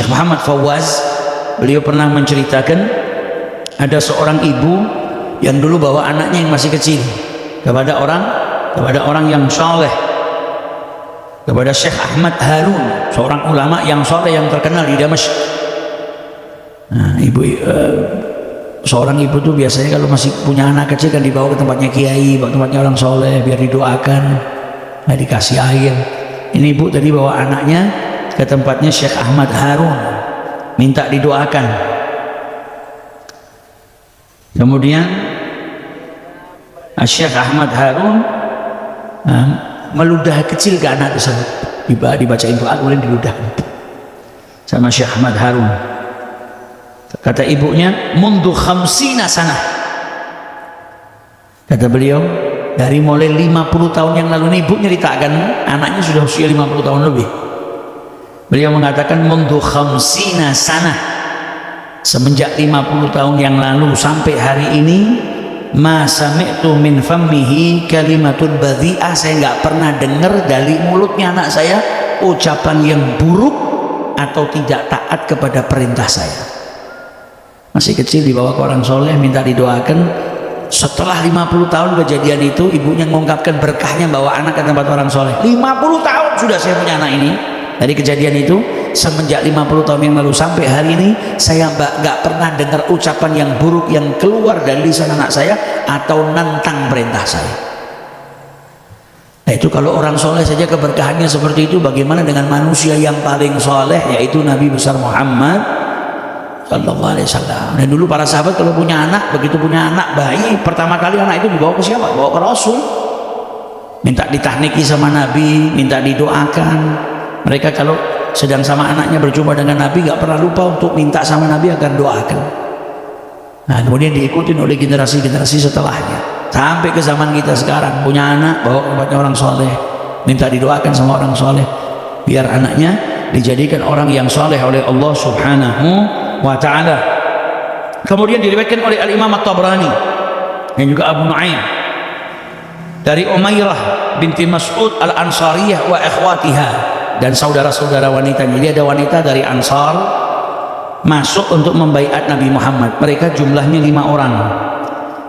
Speaker 1: Muhammad Fawaz, beliau pernah menceritakan ada seorang ibu yang dulu bawa anaknya yang masih kecil kepada orang yang saleh, kepada Syekh Ahmad Harun, seorang ulama yang saleh yang terkenal di Damaskus. Nah, seorang ibu tuh biasanya kalau masih punya anak kecil kan dibawa ke tempatnya kiai, ke tempatnya orang soleh biar didoakan, dikasih air. Ini ibu tadi bawa anaknya ke tempatnya Syekh Ahmad Harun, minta didoakan. Kemudian Syekh Ahmad Harun meludah kecil ke anak tersebut, dibacain doa kemudian diludah sama Syekh Ahmad Harun. Kata ibunya, mundu khamsina sanah, kata beliau, dari mulai 50 tahun yang lalu. Ini ibu nyeritakan anaknya sudah usia 50 tahun lebih. Beliau mengatakan mundu khamsina sanah, semenjak 50 tahun yang lalu sampai hari ini, ma sami'tu min fammihi kalimatul badhi'ah, saya nggak pernah dengar dari mulutnya anak saya ucapan yang buruk atau tidak taat kepada perintah saya. Masih kecil dibawa ke orang soleh minta didoakan. Setelah 50 tahun kejadian itu, ibunya mengungkapkan berkahnya bawa anak ke tempat orang soleh. 50 tahun sudah saya punya anak ini. Dari kejadian itu, semenjak 50 tahun yang lalu sampai hari ini, saya nggak pernah dengar ucapan yang buruk yang keluar dari lisan anak saya atau nentang perintah saya. Nah, itu kalau orang soleh saja keberkahannya seperti itu, bagaimana dengan manusia yang paling soleh, yaitu Nabi besar Muhammad sallallahu alaihi wasallam. Dan dulu para sahabat kalau punya anak, begitu punya anak bayi, pertama kali anak itu dibawa ke siapa? Bawa ke Rasul, minta ditahniki sama Nabi, minta didoakan. Mereka kalau sedang sama anaknya berjumpa dengan Nabi gak pernah lupa untuk minta sama Nabi agar doakan. Nah, kemudian diikutin oleh generasi-generasi setelahnya sampai ke zaman kita sekarang, punya anak bawa ke tempatnya orang soleh, minta didoakan sama orang soleh biar anaknya dijadikan orang yang soleh oleh Allah subhanahu wa ta'ala. Kemudian diriwayatkan oleh Al-Imam At-Tabrani dan juga Abu Nu'aim dari Umairah binti Mas'ud Al-Ansariyah wa ikhwatiha, dan saudara-saudara wanitanya. Jadi ada wanita dari Ansar masuk untuk membaiat Nabi Muhammad. Mereka jumlahnya 5 orang.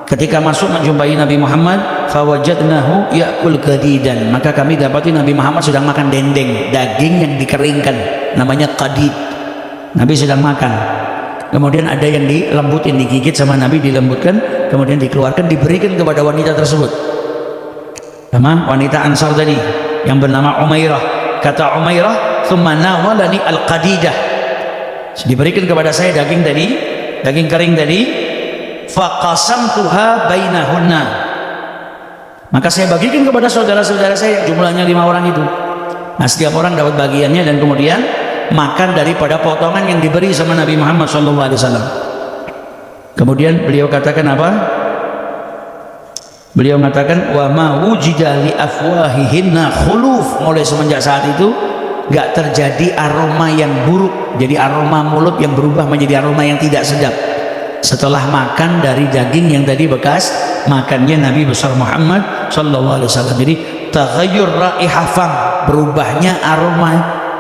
Speaker 1: Ketika masuk menjumpai Nabi Muhammad, fawajadnahu ya'kul qadidan, maka kami dapati Nabi Muhammad sedang makan dendeng, daging yang dikeringkan, namanya qadid. Nabi sedang makan. Kemudian ada yang dilembutin, digigit sama Nabi, dilembutkan, kemudian dikeluarkan, diberikan kepada wanita tersebut. Sama wanita Ansar tadi yang bernama Umairah. Kata Umairah, thumma nawalani al-qadidah, diberikan kepada saya daging tadi, daging kering tadi, faqasamtuha bainahunna, maka saya bagikan kepada saudara-saudara saya, jumlahnya 5 orang itu. Nah, setiap orang dapat bagiannya dan kemudian makan daripada potongan yang diberi sama Nabi Muhammad SAW. Kemudian beliau katakan apa? Beliau mengatakan, wa ma wujida li afwahihinna khuluf, mulai semenjak saat itu gak terjadi aroma yang buruk, jadi aroma mulut yang berubah menjadi aroma yang tidak sedap setelah makan dari daging yang tadi bekas makannya Nabi besar Muhammad sallallahu alaihi wasallam. Jadi taghayyur raihah fam, berubahnya aroma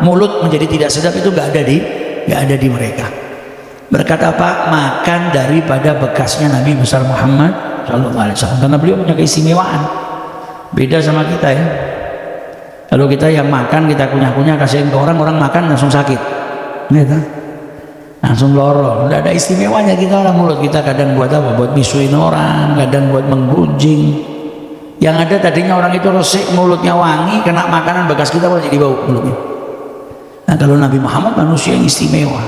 Speaker 1: mulut menjadi tidak sedap, itu gak ada di mereka. Berkata apa? Makan daripada bekasnya Nabi besar Muhammad sallallahu alaihi wasallam, karena beliau punya keistimewaan. Beda sama kita ya. Kalau kita yang makan kita kunyah-kunyah kasihin ke orang, orang makan langsung sakit. Gitu. Langsung loro. Tidak ada istimewanya kita orang. Mulut kita kadang buat apa? Buat misuin orang, kadang buat menggunjing. Yang ada tadinya orang itu resik, mulutnya wangi, kena makanan bekas kita malah jadi bau mulutnya. Nah, kalau Nabi Muhammad manusia yang istimewa,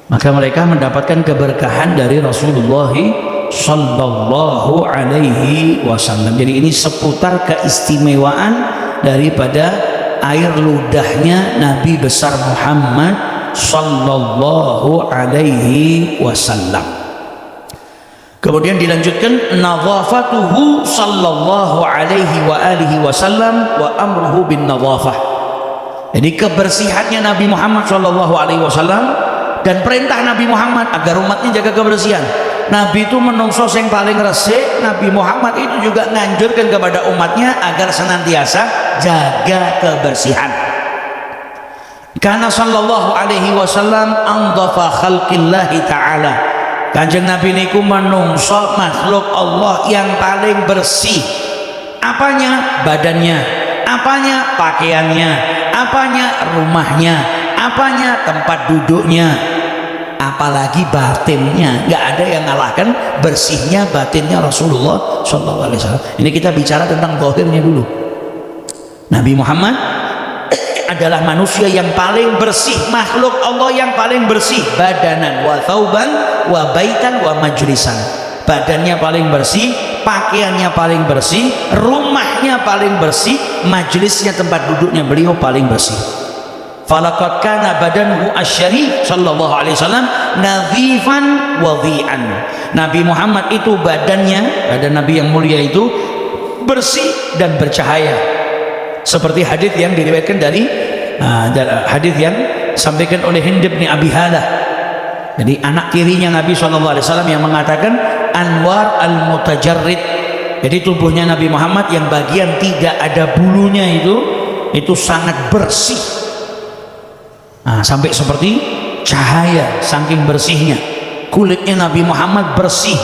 Speaker 1: maka mereka mendapatkan keberkahan dari Rasulullah sallallahu alaihi wasallam. Jadi ini seputar keistimewaan daripada air ludahnya Nabi besar Muhammad sallallahu alaihi wasallam. Kemudian dilanjutkan nadhafatuhu sallallahu alaihi wa alihi wasallam wa amruhu bin nadhafah. Jadi kebersihannya Nabi Muhammad sallallahu alaihi wasallam dan perintah Nabi Muhammad agar umatnya jaga kebersihan. Nabi itu menungso yang paling resik. Nabi Muhammad itu juga nganjurkan kepada umatnya agar senantiasa jaga kebersihan. Karena sallallahu alaihi wasallam andhafa khalqillahi ta'ala. Kanjeng Nabi niku menungso makhluk Allah yang paling bersih. Apanya? Badannya. Apanya? Pakaiannya. Apanya? Rumahnya. Apanya? Tempat duduknya. Apalagi batinnya. Nggak ada yang ngalahkan bersihnya batinnya Rasulullah sallallahu alaihi wasallam. Ini kita bicara tentang zahirnya dulu. Nabi Muhammad adalah manusia yang paling bersih, makhluk Allah yang paling bersih, badanan wa thauban wa baitan wa majlisan. Badannya paling bersih, pakaiannya paling bersih, rumahnya paling bersih, majlisnya tempat duduknya beliau paling bersih. Falaqad kana badanuhu asy-syarif sallallahu alaihi wasallam nadhifan wadhi'an. Nabi Muhammad itu badannya, badan Nabi yang mulia itu bersih dan bercahaya. Seperti hadis yang diriwayatkan dari hadis yang disampaikan oleh Hind bin Abi Halah. Jadi anak tirinya Nabi SAW yang mengatakan Anwar al-Mutajarrid. Jadi tubuhnya Nabi Muhammad yang bagian tidak ada bulunya itu sangat bersih. Sampai seperti cahaya, saking bersihnya. Kulitnya Nabi Muhammad bersih.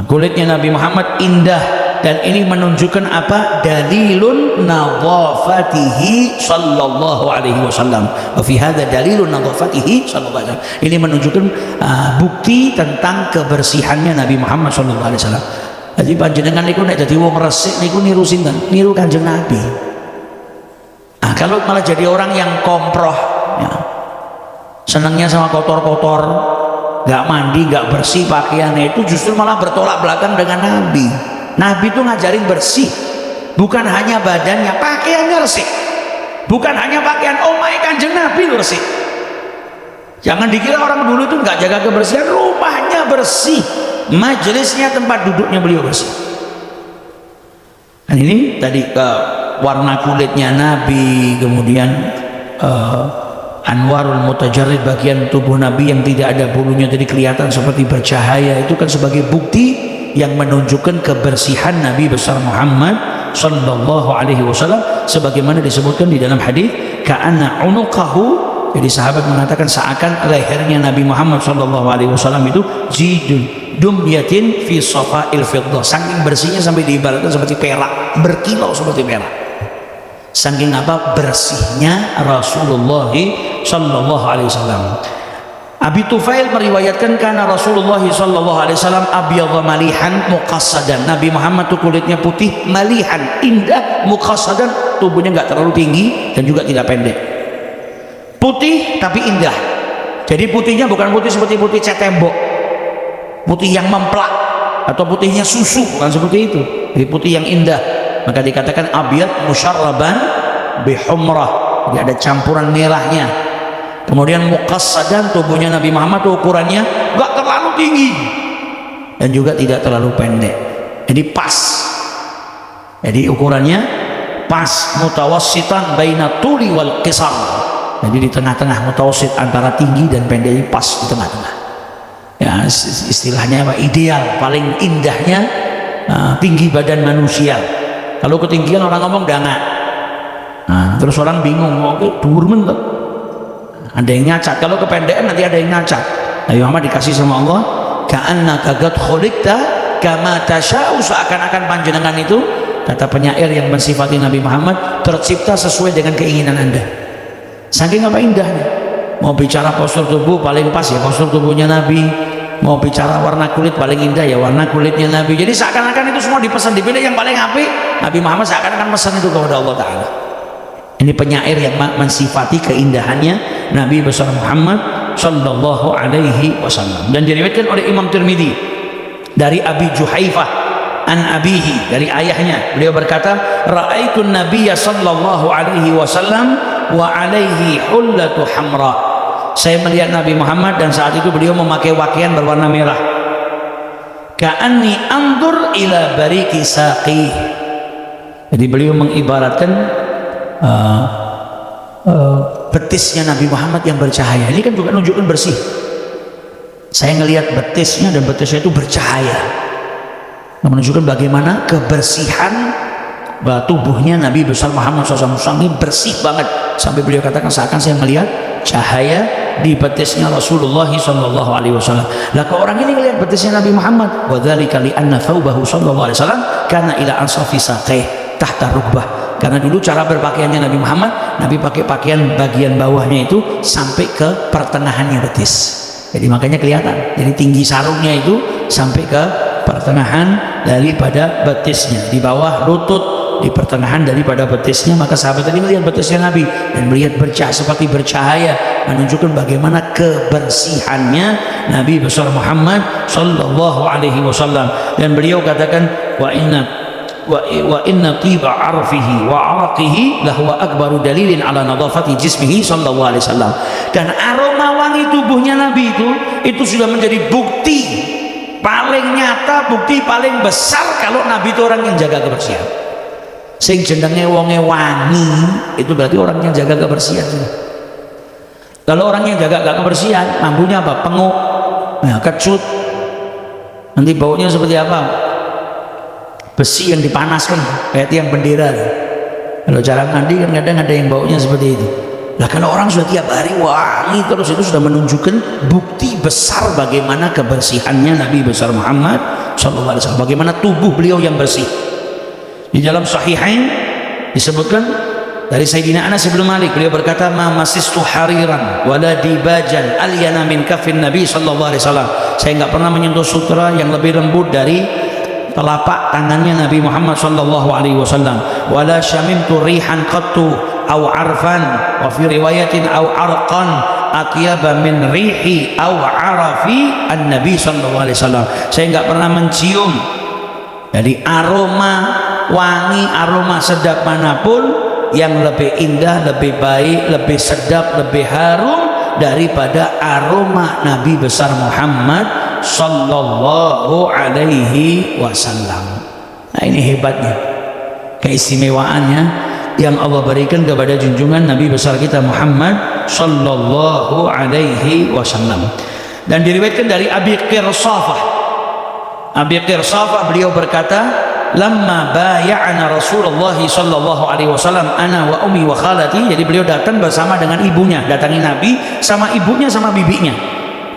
Speaker 1: Kulitnya Nabi Muhammad indah. Dan ini menunjukkan apa? Dalilun nadhafatihi sallallahu alaihi wasallam. Wa fi hadza dalilun nadhafatihi sallallahu alaihi wasallam. Ini menunjukkan bukti tentang kebersihannya Nabi Muhammad sallallahu alaihi wasallam. Jadi panjenengan niku nek dadi wong resik niku niru sinten? Niru Kanjeng Nabi. Kalau malah jadi orang yang komproh ya, senangnya sama kotor-kotor, gak mandi, gak bersih pakaiannya, itu justru malah bertolak belakang dengan Nabi. Nabi itu ngajarin bersih, bukan hanya badannya, pakaiannya bersih. Bukan hanya pakaian, Kanjeng Nabi bersih. Jangan dikira orang dulu itu nggak jaga kebersihan, rumahnya bersih, majelisnya tempat duduknya beliau bersih. Dan ini tadi warna kulitnya Nabi, kemudian Anwarul Mutajarrid, bagian tubuh Nabi yang tidak ada bulunya jadi kelihatan seperti bercahaya, itu kan sebagai bukti yang menunjukkan kebersihan Nabi besar Muhammad sallallahu alaihi wasallam, sebagaimana disebutkan di dalam hadis ka'anna unuqahu. Jadi sahabat mengatakan seakan lehernya Nabi Muhammad sallallahu alaihi wasallam itu jidun dumyatin fi safa'il fiddah, saking bersihnya sampai diibaratkan seperti perak, berkilau seperti perak. Saking apa? Bersihnya Rasulullah sallallahu alaihi wasallam. Abi Tufail meriwayatkan karena Rasulullah sallallahu alaihi wasallam abyadha malihan muqassadan. Nabi Muhammad itu kulitnya putih, malihan, indah, muqassadan, tubuhnya enggak terlalu tinggi dan juga tidak pendek. Putih tapi indah. Jadi putihnya bukan putih seperti putih cat tembok, putih yang memplak atau putihnya susu, bukan seperti itu. Jadi putih yang indah. Maka dikatakan abyad musyarraban bihumrah. Jadi ada campuran merahnya. Kemudian muqassadan, tubuhnya Nabi Muhammad ukurannya enggak terlalu tinggi dan juga tidak terlalu pendek. Jadi pas. Jadi ukurannya pas, mutawassitan baina tuli wal qisar. Jadi di tengah-tengah, mutawassit antara tinggi dan pendek, pas di tengah-tengah. Ya, istilahnya apa? Ideal, paling indahnya tinggi badan manusia. Kalau ketinggian orang ngomong dangak. Terus orang bingung, dhuwur men. Ada yang nyacat, kalau kependekan nanti ada yang nyacat. Nabi Muhammad dikasih sama Allah, ka'annaka qad khuliqta kama tasha'u, seakan-akan panjenengan itu, kata penyair yang mensifati Nabi Muhammad, tercipta sesuai dengan keinginan Anda. Saking apa indahnya. Mau bicara postur tubuh paling pas ya postur tubuhnya Nabi, mau bicara warna kulit paling indah ya warna kulitnya Nabi. Jadi seakan-akan itu semua dipesan, dipilih yang paling apik. Nabi Muhammad seakan-akan pesan itu kepada Allah Ta'ala. Ini penyair yang mensifati keindahannya Nabi besar Muhammad sallallahu alaihi wasallam. Dan diriwayatkan oleh Imam Tirmidzi dari Abi Juhaifah an abihi, dari ayahnya, beliau berkata, ra'aitun nabiyya sallallahu alaihi wasallam wa alaihi hullatu hamra. Saya melihat Nabi Muhammad dan saat itu beliau memakai pakaian berwarna merah. Ka'anni andur ila bariki saqih. Jadi beliau mengibaratkan betisnya Nabi Muhammad yang bercahaya. Ini kan juga menunjukkan bersih. Saya ngelihat betisnya dan betisnya itu bercahaya, menunjukkan bagaimana kebersihan tubuhnya Nabi besar Muhammad SAW ini bersih banget, sampai beliau katakan seakan saya melihat cahaya di betisnya Rasulullah SAW. Lah kalau orang ini melihat betisnya Nabi Muhammad, wadzalika li anna thawbahu sallallahu alaihi wasallam kana ila ansafi saqih tahta rukbah. Karena dulu cara berpakaiannya Nabi Muhammad, Nabi pakai pakaian bagian bawahnya itu sampai ke pertengahannya betis. Jadi makanya kelihatan. Jadi tinggi sarungnya itu sampai ke pertengahan daripada betisnya, di bawah lutut, di pertengahan daripada betisnya. Maka sahabat tadi melihat betisnya Nabi dan melihat seperti bercahaya, menunjukkan bagaimana kebersihannya Nabi besar Muhammad sallallahu alaihi wasallam. Dan beliau katakan, wa inna tiba arfihi wa araqihi lahuwa akbaru dalilin ala nadhafati jismihi sallallahu alaihi wasallam. Dan aroma wangi tubuhnya Nabi itu sudah menjadi bukti paling nyata, bukti paling besar kalau Nabi itu orang yang jaga kebersihan. Sing jenenge wonge wangi itu berarti orang yang jaga kebersihan. Kalau orang yang jaga kebersihan, mampunya apa? Penguk, nah, kecut, nanti baunya seperti apa? Besi yang dipanaskan kayak tiang bendera. Kalau cara mandi kan kadang ada yang baunya seperti itu. Nah kalau orang sudah tiap hari wangi terus, itu sudah menunjukkan bukti besar bagaimana kebersihannya Nabi besar Muhammad SAW, bagaimana tubuh beliau yang bersih. Di dalam Sahihain disebutkan dari Sayyidina Anas bin Malik, beliau berkata, ma masistu hariran wala dibajan alyana min kafin Nabi sallallahu alaihi wasallam. Saya nggak pernah menyentuh sutra yang lebih lembut dari telapak tangannya Nabi Muhammad sallallahu alaihi wasallam. Wala syamimtu rihan qattu aw arfan wa fi riwayatin aw arqan atyaba min rihi aw arafi an-nabi sallallahu alaihi wasallam. Saya enggak pernah mencium dari aroma wangi, aroma sedap manapun yang lebih indah, lebih baik, lebih sedap, lebih harum daripada aroma Nabi besar Muhammad sallallahu alaihi wasallam. Nah ini hebatnya, keistimewaannya yang Allah berikan kepada junjungan Nabi besar kita Muhammad sallallahu alaihi wasallam. Dan diriwayatkan dari Abi Qirsafah, beliau berkata, lamma bay'ana Rasulullah sallallahu alaihi wasallam ana wa ummi wa khalati. Jadi beliau datang bersama dengan ibunya, datangi Nabi sama ibunya sama bibinya,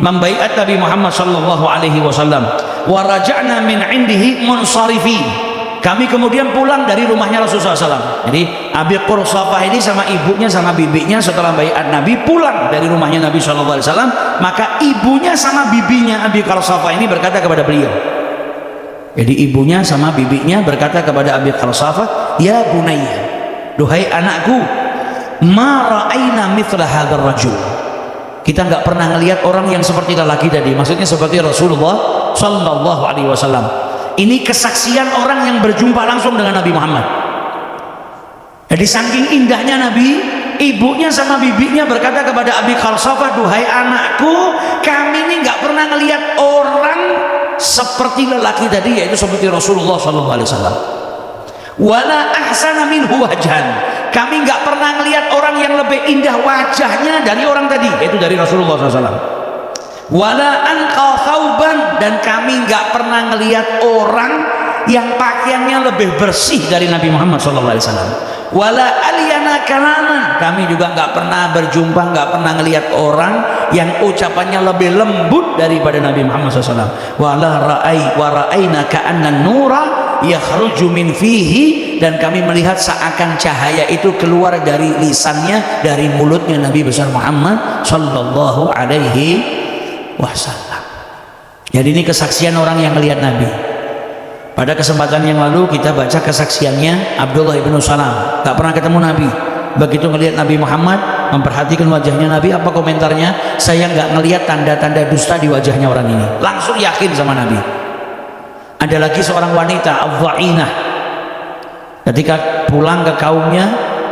Speaker 1: membaiat Nabi Muhammad sallallahu alaihi wasallam. Wa raja'na min indihi munsharifin. Kami kemudian pulang dari rumahnya Rasulullah SAW. Jadi Abi Qirsafah ini sama ibunya sama bibinya setelah baiat Nabi pulang dari rumahnya Nabi SAW. Maka ibunya sama bibinya Abi Qirsafah ini berkata kepada beliau. Jadi ibunya sama bibinya berkata kepada Abi Qirsafah, ya bunayya, duhai anakku, ma ra'aina mithla hadzal rajul. Kita nggak pernah ngelihat orang yang seperti lelaki tadi, maksudnya seperti Rasulullah sallallahu alaihi wasallam. Ini kesaksian orang yang berjumpa langsung dengan Nabi Muhammad. Jadi saking indahnya Nabi, ibunya sama bibinya berkata kepada Abi Qirsafah, duhai anakku, kami ini nggak pernah ngelihat orang seperti lelaki tadi, yaitu seperti Rasulullah SAW. Wala ahsana minhu wajhan. Kami nggak pernah ngelihat orang yang lebih indah wajahnya dari orang tadi, yaitu dari Rasulullah SAW. Wala anqa thawban, dan kami nggak pernah ngelihat orang yang pakaiannya lebih bersih dari Nabi Muhammad SAW. Wala aliyana kalaman. Kami juga nggak pernah berjumpa, nggak pernah ngelihat orang yang ucapannya lebih lembut daripada Nabi Muhammad SAW. Wa ra'aina ka'anna nura yakhruju min fihi, dan kami melihat seakan cahaya itu keluar dari lisannya, dari mulutnya Nabi besar Muhammad sallallahu alaihi wasallam. Jadi ini kesaksian orang yang melihat Nabi. Pada kesempatan yang lalu kita baca kesaksiannya Abdullah ibnu Salam, gak pernah ketemu Nabi. Begitu ngelihat Nabi Muhammad, memperhatikan wajahnya Nabi, apa komentarnya? Saya nggak ngelihat tanda-tanda dusta di wajahnya orang ini. Langsung yakin sama Nabi. Ada lagi seorang wanita Al-Dha'inah, ketika pulang ke kaumnya,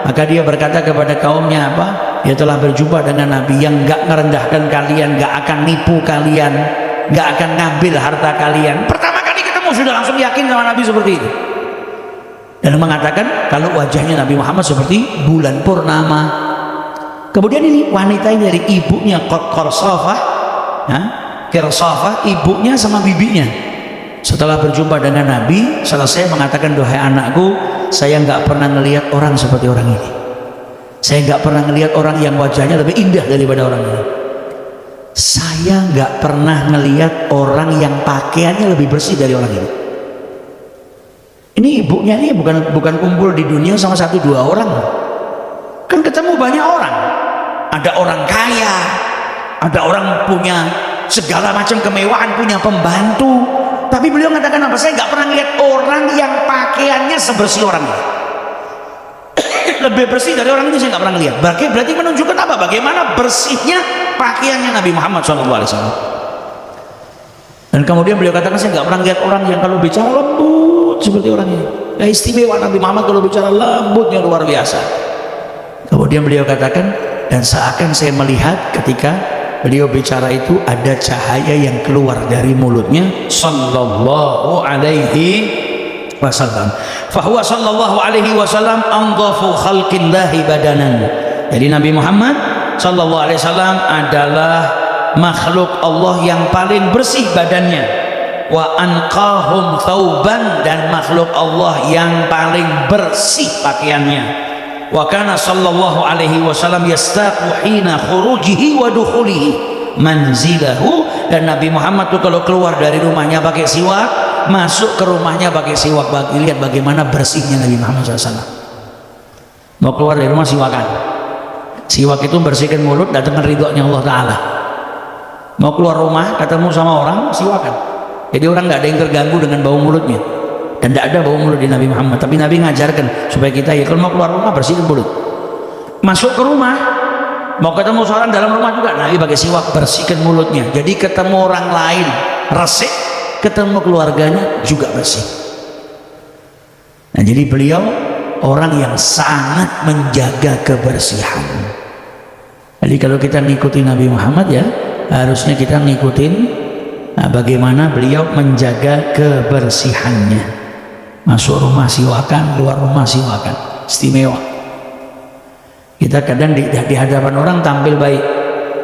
Speaker 1: maka dia berkata kepada kaumnya apa? Dia telah berjumpa dengan Nabi yang nggak merendahkan kalian, nggak akan nipu kalian, nggak akan ngambil harta kalian. Pertama kali ketemu sudah langsung yakin sama Nabi seperti itu, dan mengatakan kalau wajahnya Nabi Muhammad seperti bulan purnama. Kemudian ini wanita ini dari ibunya Kirsafah, ibunya sama bibinya. Setelah berjumpa dengan Nabi, selesai mengatakan, "Duhai anakku, saya nggak pernah melihat orang seperti orang ini. Saya nggak pernah melihat orang yang wajahnya lebih indah daripada orang ini. Saya nggak pernah melihat orang yang pakaiannya lebih bersih dari orang ini." Ini ibunya ini bukan kumpul di dunia sama satu dua orang, kan ketemu banyak orang. Ada orang kaya, ada orang punya segala macam kemewahan, punya pembantu. Tapi beliau mengatakan apa? Saya nggak pernah lihat orang yang pakaiannya sebersih orang ini. Lebih bersih dari orang ini saya nggak pernah lihat. Berarti menunjukkan apa? Bagaimana bersihnya pakaiannya Nabi Muhammad SAW. Dan kemudian beliau katakan, saya nggak pernah lihat orang yang kalau bicara lembut seperti orang ini. Ya, istimewa Nabi Muhammad kalau bicara lembutnya luar biasa. Kemudian beliau katakan, dan seakan saya melihat ketika beliau bicara itu ada cahaya yang keluar dari mulutnya sallallahu alaihi wasallam. Fahuwa sallallahu alaihi wasallam andhafu khalqillahi badanan. Jadi Nabi Muhammad sallallahu alaihi wasallam adalah makhluk Allah yang paling bersih badannya, wa anqahum thauban, dan makhluk Allah yang paling bersih pakaiannya. Wa kana sallallahu alaihi wasallam yastaqu hina khurujihi wa dukhulihi manzilahu, dan Nabi Muhammad tuh kalau keluar dari rumahnya pakai siwak, masuk ke rumahnya pakai siwak. Lihat bagaimana bersihnya Nabi Muhammad SAW. Mau keluar dari rumah siwakan. Siwak itu bersihkan mulut, datangkan ridhonya Allah Ta'ala. Mau keluar rumah ketemu sama orang, siwakan. Jadi orang nggak ada yang terganggu dengan bau mulutnya. Dan tidak ada bau mulut di Nabi Muhammad. Tapi Nabi ngajarkan supaya kita ya kalau mau keluar rumah bersihkan mulut. Masuk ke rumah, mau ketemu seorang dalam rumah juga, Nabi pakai siwak, bersihkan mulutnya. Jadi ketemu orang lain resik, ketemu keluarganya juga bersih. Nah, jadi beliau orang yang sangat menjaga kebersihan. Jadi kalau kita ngikutin Nabi Muhammad ya, harusnya kita ngikutin bagaimana beliau menjaga kebersihannya. Masuk rumah siwakan, keluar rumah siwakan, istimewa. Kita kadang di hadapan orang tampil baik,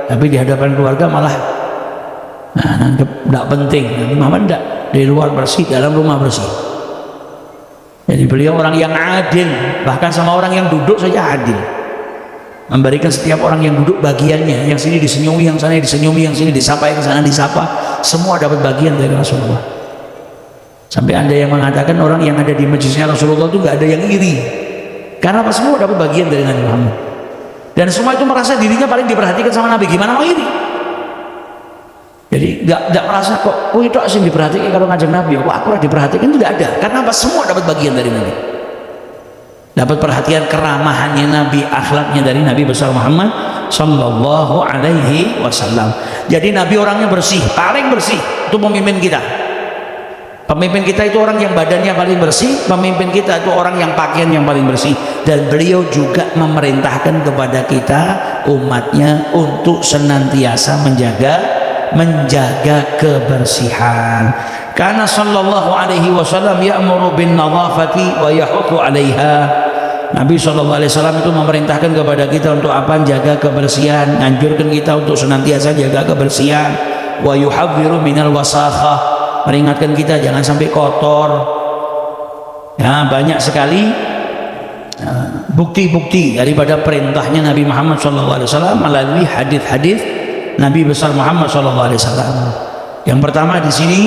Speaker 1: tapi di hadapan keluarga malah nanggep tidak penting. Nabi Muhammad tidak, di luar bersih, dalam rumah bersih. Jadi beliau orang yang adil, bahkan sama orang yang duduk saja adil, memberikan setiap orang yang duduk bagiannya. Yang sini disenyumi, yang sana disenyumi, yang sini disapa, yang sana disapa, semua dapat bagian dari Rasulullah. Sampai ada yang mengatakan orang yang ada di majlisnya Rasulullah itu nggak ada yang iri, karena apa? Semua dapat bagian dari Nabi Muhammad, dan semua itu merasa dirinya paling diperhatikan sama Nabi. Gimana mau iri? Jadi nggak merasa kok itu asing diperhatikan kalau ngajak Nabi, kok aku diperhatikan, tidak ada. Karena apa? Semua dapat bagian dari Nabi, dapat perhatian keramahannya Nabi, akhlaknya dari Nabi besar Muhammad sallallahu alaihi wasallam. Jadi Nabi orangnya bersih, paling bersih. Itu pemimpin kita. Pemimpin kita itu orang yang badannya paling bersih, pemimpin kita itu orang yang pakaian yang paling bersih. Dan beliau juga memerintahkan kepada kita umatnya untuk senantiasa menjaga kebersihan. Karena sallallahu alaihi wasallam ya'muru bin nadhafati wa yahuthu 'alaiha. Nabi sallallahu alaihi wasallam itu memerintahkan kepada kita untuk apa? Jaga kebersihan, anjurkan kita untuk senantiasa jaga kebersihan. Wa yuhadhdhiru minal wasakhah, meringatkan kita jangan sampai kotor. Ya, banyak sekali bukti-bukti daripada perintahnya Nabi Muhammad SAW melalui hadis-hadis Nabi besar Muhammad SAW. Yang pertama di sini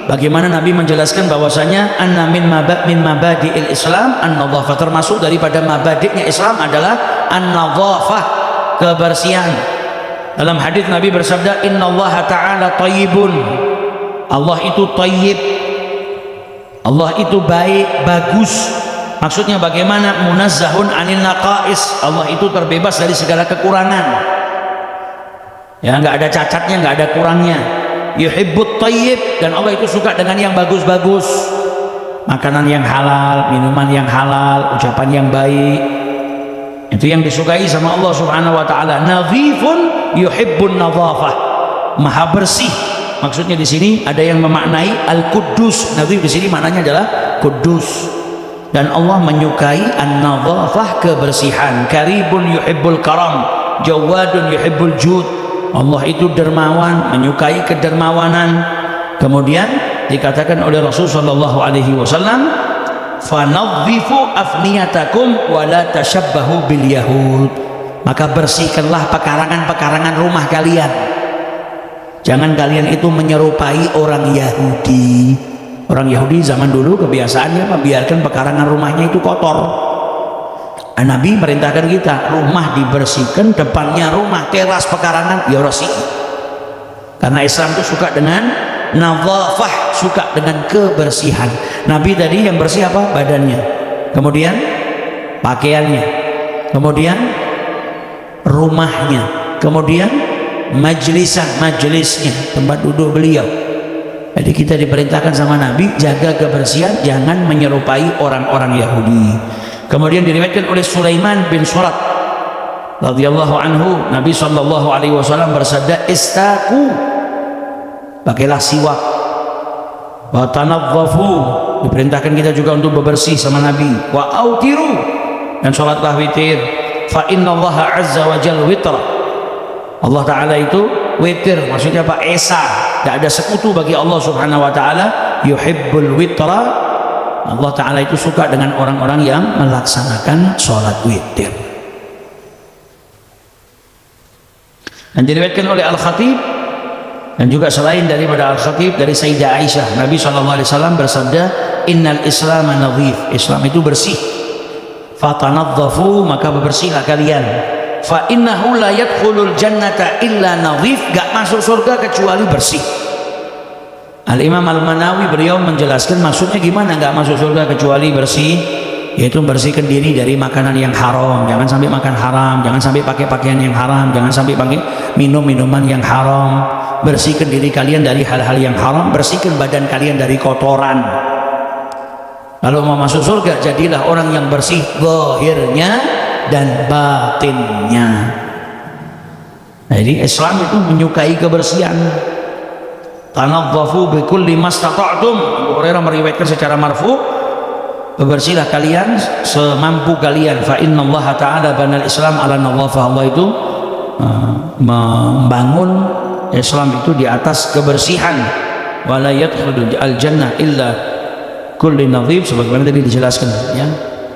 Speaker 1: bagaimana Nabi menjelaskan bahwasanya anna min mabadi'il Islam an-nadhafah, termasuk daripada mabadi'nya Islam adalah an-nadhafah, kebersihan. Dalam hadis Nabi bersabda, innallaha ta'ala thayyibun, Allah itu thayyib, Allah itu baik, bagus. Maksudnya bagaimana? Munazzahun anil naqais, Allah itu terbebas dari segala kekurangan, ya nggak ada cacatnya, nggak ada kurangnya. Yuhibbut thayyib, dan Allah itu suka dengan yang bagus-bagus, makanan yang halal, minuman yang halal, ucapan yang baik, itu yang disukai sama Allah Subhanahu wa taala. Nadhifun yuhibbun nadhafah, maha bersih. Maksudnya di sini ada yang memaknai al-Quddus. Nadhif di sini maknanya adalah kudus. Dan Allah menyukai an-nadhafah, kebersihan. Karibun yuhibbul karam, jawadun yuhibbul jud. Allah itu dermawan, menyukai kedermawanan. Kemudian dikatakan oleh Rasul sallallahu alaihi wasallam, fanadhifu afniyatakum wa la tashabbahu bil yahud, maka bersihkanlah pekarangan-pekarangan rumah kalian, jangan kalian itu menyerupai orang Yahudi. Orang Yahudi zaman dulu kebiasaannya membiarkan pekarangan rumahnya itu kotor. Nabi merintahkan kita, rumah dibersihkan, depannya rumah, teras, pekarangan ya bersih. Karena Islam itu suka dengan nadhafah, suka dengan kebersihan. Nabi tadi yang bersih apa? Badannya, kemudian pakaiannya, kemudian rumahnya, kemudian majelisnya, tempat duduk beliau. Jadi kita diperintahkan sama Nabi, jaga kebersihan, jangan menyerupai orang-orang Yahudi. Kemudian diriwayatkan oleh Sulaiman bin Surat radhiyallahu anhu, Nabi sallallahu alaihi wasallam bersabda, istaku, pakailah siwak, wa tanadhafu, diperintahkan kita juga untuk bebersih sama Nabi, wa autiru, dan salatlah witir, fa innallaha azza wa jalla witra, Allah taala itu witir, maksudnya apa? Esa, tidak ada sekutu bagi Allah Subhanahu wa taala. Yuhibbul witra, Allah taala itu suka dengan orang-orang yang melaksanakan sholat witir. Dan diriwayatkan oleh Al-Khatib dan juga selain daripada Al-Khatib dari Sayyidah Aisyah, Nabi SAW bersabda, innal Islam nadhif, Islam itu bersih. Fatanadhafu, maka bebersihlah kalian. Fa innahu la yadkhulul jannata illa nadhif, gak masuk surga kecuali bersih. Al-Imam Al-Manawi beliau menjelaskan maksudnya gimana gak masuk surga kecuali bersih, yaitu bersihkan diri dari makanan yang haram, jangan sampai makan haram, jangan sampai pakai pakaian yang haram, jangan sampai pakai minum minuman yang haram. Bersihkan diri kalian dari hal-hal yang haram, bersihkan badan kalian dari kotoran. Kalau mau masuk surga, jadilah orang yang bersih zahirnya dan batinnya. Jadi Islam itu menyukai kebersihan. Tanadhafu bi kulli mastata'tum, Abu Hurairah meriwayatkan secara marfu, bebersihlah kalian semampu kalian. Fa innallaha ta'ala banal Islam ala nadhafah, Allah itu membangun Islam itu di atas kebersihan. Wala yadkhulul al-jannah illa kulli nadhif, sebagaimana tadi dijelaskan ya.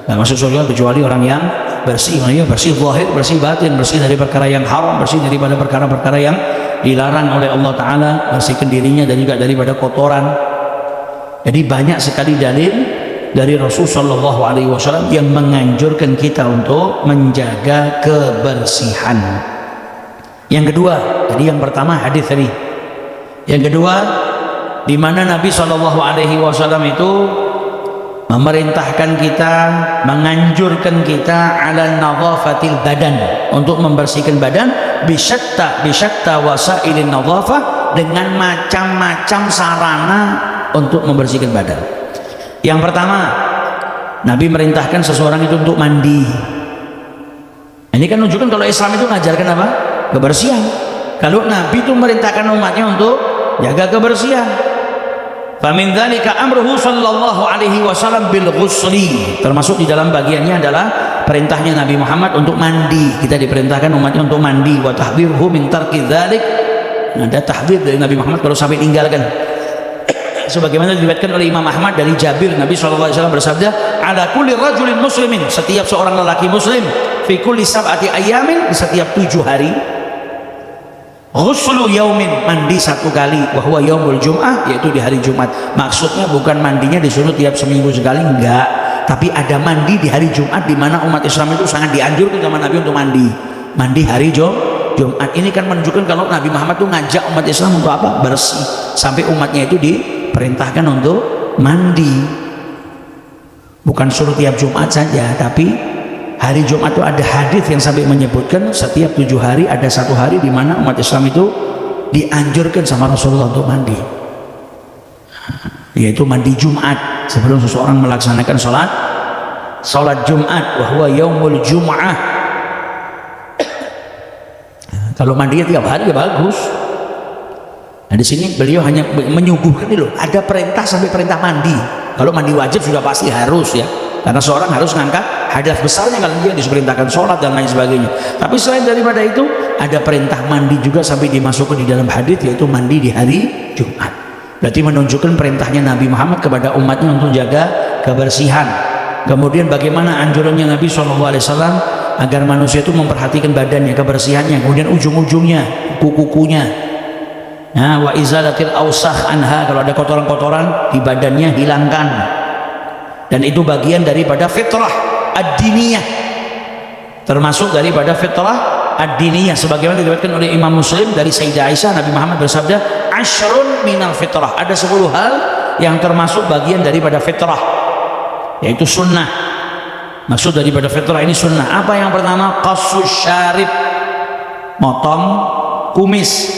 Speaker 1: Nah, masuk surga kecuali orang yang bersih, bersih zahir, bersih batin, bersih dari perkara yang haram, bersih daripada perkara-perkara yang dilarang oleh Allah Ta'ala, bersihkan dirinya dan juga daripada kotoran. Jadi banyak sekali dalil dari Rasulullah SAW yang menganjurkan kita untuk menjaga kebersihan. Yang kedua, jadi yang pertama hadis tadi. Yang kedua, di mana Nabi SAW itu memerintahkan kita, menganjurkan kita ala nadhafatil badan, untuk membersihkan badan bisyatta wasailin nadhafah, dengan macam-macam sarana untuk membersihkan badan. Yang pertama, Nabi merintahkan seseorang itu untuk mandi. Ini kan menunjukkan kalau Islam itu mengajarkan apa? Kebersihan. Kalau Nabi itu merintahkan umatnya untuk jaga kebersihan. Famin dzalika amruhu sallallahu alaihi wasallam bil ghusli, termasuk di dalam bagiannya adalah perintahnya Nabi Muhammad untuk mandi. Kita diperintahkan umatnya untuk mandi. Wa tahdhiruhu min tarki dzalik, ada tahdhir dari Nabi Muhammad kalau sampai tinggalkan sebagaimana diriwayatkan oleh Imam Ahmad dari Jabir, Nabi SAW bersabda, ala kulli rajulin muslimin, setiap seorang lelaki muslim, fi kulli sab'ati ayamin, di setiap 7 hari, ghuslu yaumin, mandi 1 kali, wa huwa yaumul jum'ah, yaitu di hari Jumat. Maksudnya bukan mandinya disuruh tiap seminggu sekali, enggak, tapi ada mandi di hari Jumat, di mana umat Islam itu sangat dianjurkan sama Nabi untuk mandi hari Jumat. Ini kan menunjukkan kalau Nabi Muhammad itu ngajak umat Islam untuk apa? Bersih, sampai umatnya itu diperintahkan untuk mandi. Bukan suruh tiap Jumat saja, tapi hari Jumat itu ada hadis yang sampai menyebutkan setiap 7 hari ada 1 hari di mana umat Islam itu dianjurkan sama Rasulullah untuk mandi, yaitu mandi Jumat sebelum seseorang melaksanakan sholat Jumat, wa huwa yaumul jum'ah. Kalau mandinya tiap hari ya bagus. Nah di sini beliau hanya menyuguhkan ini loh, ada perintah sampai perintah mandi. Kalau mandi wajib sudah pasti harus ya, karena seorang harus ngangkat hadas besarnya kalau dia diperintahkan sholat dan lain sebagainya. Tapi selain daripada itu ada perintah mandi juga sampai dimasukkan di dalam hadis, yaitu mandi di hari Jumat. Berarti menunjukkan perintahnya Nabi Muhammad kepada umatnya untuk jaga kebersihan. Kemudian bagaimana anjurannya Nabi SAW agar manusia itu memperhatikan badannya, kebersihannya, kemudian ujung-ujungnya, kuku-kukunya. Nah, wa izalatil ausakh anha, kalau ada kotoran-kotoran di badannya hilangkan. Dan itu bagian daripada fitrah ad-diniyah, termasuk daripada fitrah ad-diniyah, sebagaimana diriwayatkan oleh Imam Muslim dari Sayyidah Aisyah, Nabi Muhammad bersabda, asyrun minal fitrah, ada 10 hal yang termasuk bagian daripada fitrah, yaitu sunnah. Maksud daripada fitrah ini sunnah. Apa yang pertama? Qassus syarib, motong kumis.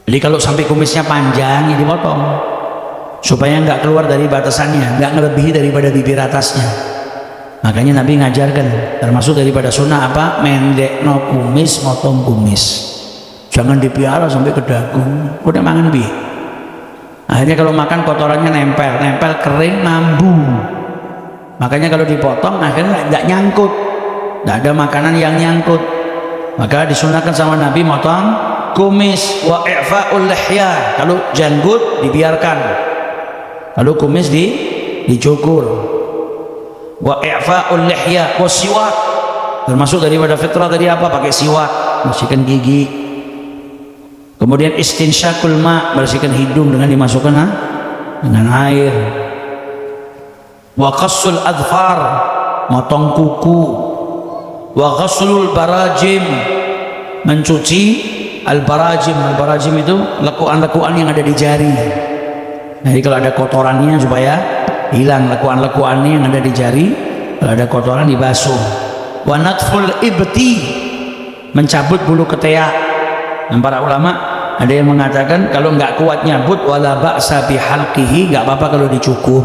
Speaker 1: Jadi kalau sampai kumisnya panjang, ya dipotong supaya nggak keluar dari batasannya, nggak ngelebihi daripada bibir atasnya. Makanya Nabi ngajarkan, termasuk daripada sunnah apa? Mendekno kumis, motong kumis. Jangan dipiara sampai ke dagu. Udah mangan bi. Akhirnya kalau makan kotorannya nempel kering, mambu. Makanya kalau dipotong akhirnya nggak nyangkut, nggak ada makanan yang nyangkut. Maka disunahkan sama Nabi motong kumis. Wa i'fa'ul lihya, kalau janggut dibiarkan, kalau kumis dicukur. Wa i'fa'ul lihya wa siwak, termasuk daripada fitrah tadi apa? Pakai siwak, bersihkan gigi. Kemudian istinsyaqul ma, bersihkan hidung dengan dimasukkan dengan air. Wa qassul adfar, motong kuku. Wa ghaslul barajim, mencuci al-barajim. Al-barajim itu lekuan-lekuan yang ada di jari. Jadi kalau ada kotorannya supaya hilang lekuan-lekuannya yang ada di jari, kalau ada kotoran dibasuh. Wa natful ibti, mencabut bulu ketiak. Dan para ulama ada yang mengatakan kalau nggak kuat nyabut, wala ba'sa bihalqihi, nggak apa-apa kalau dicukur.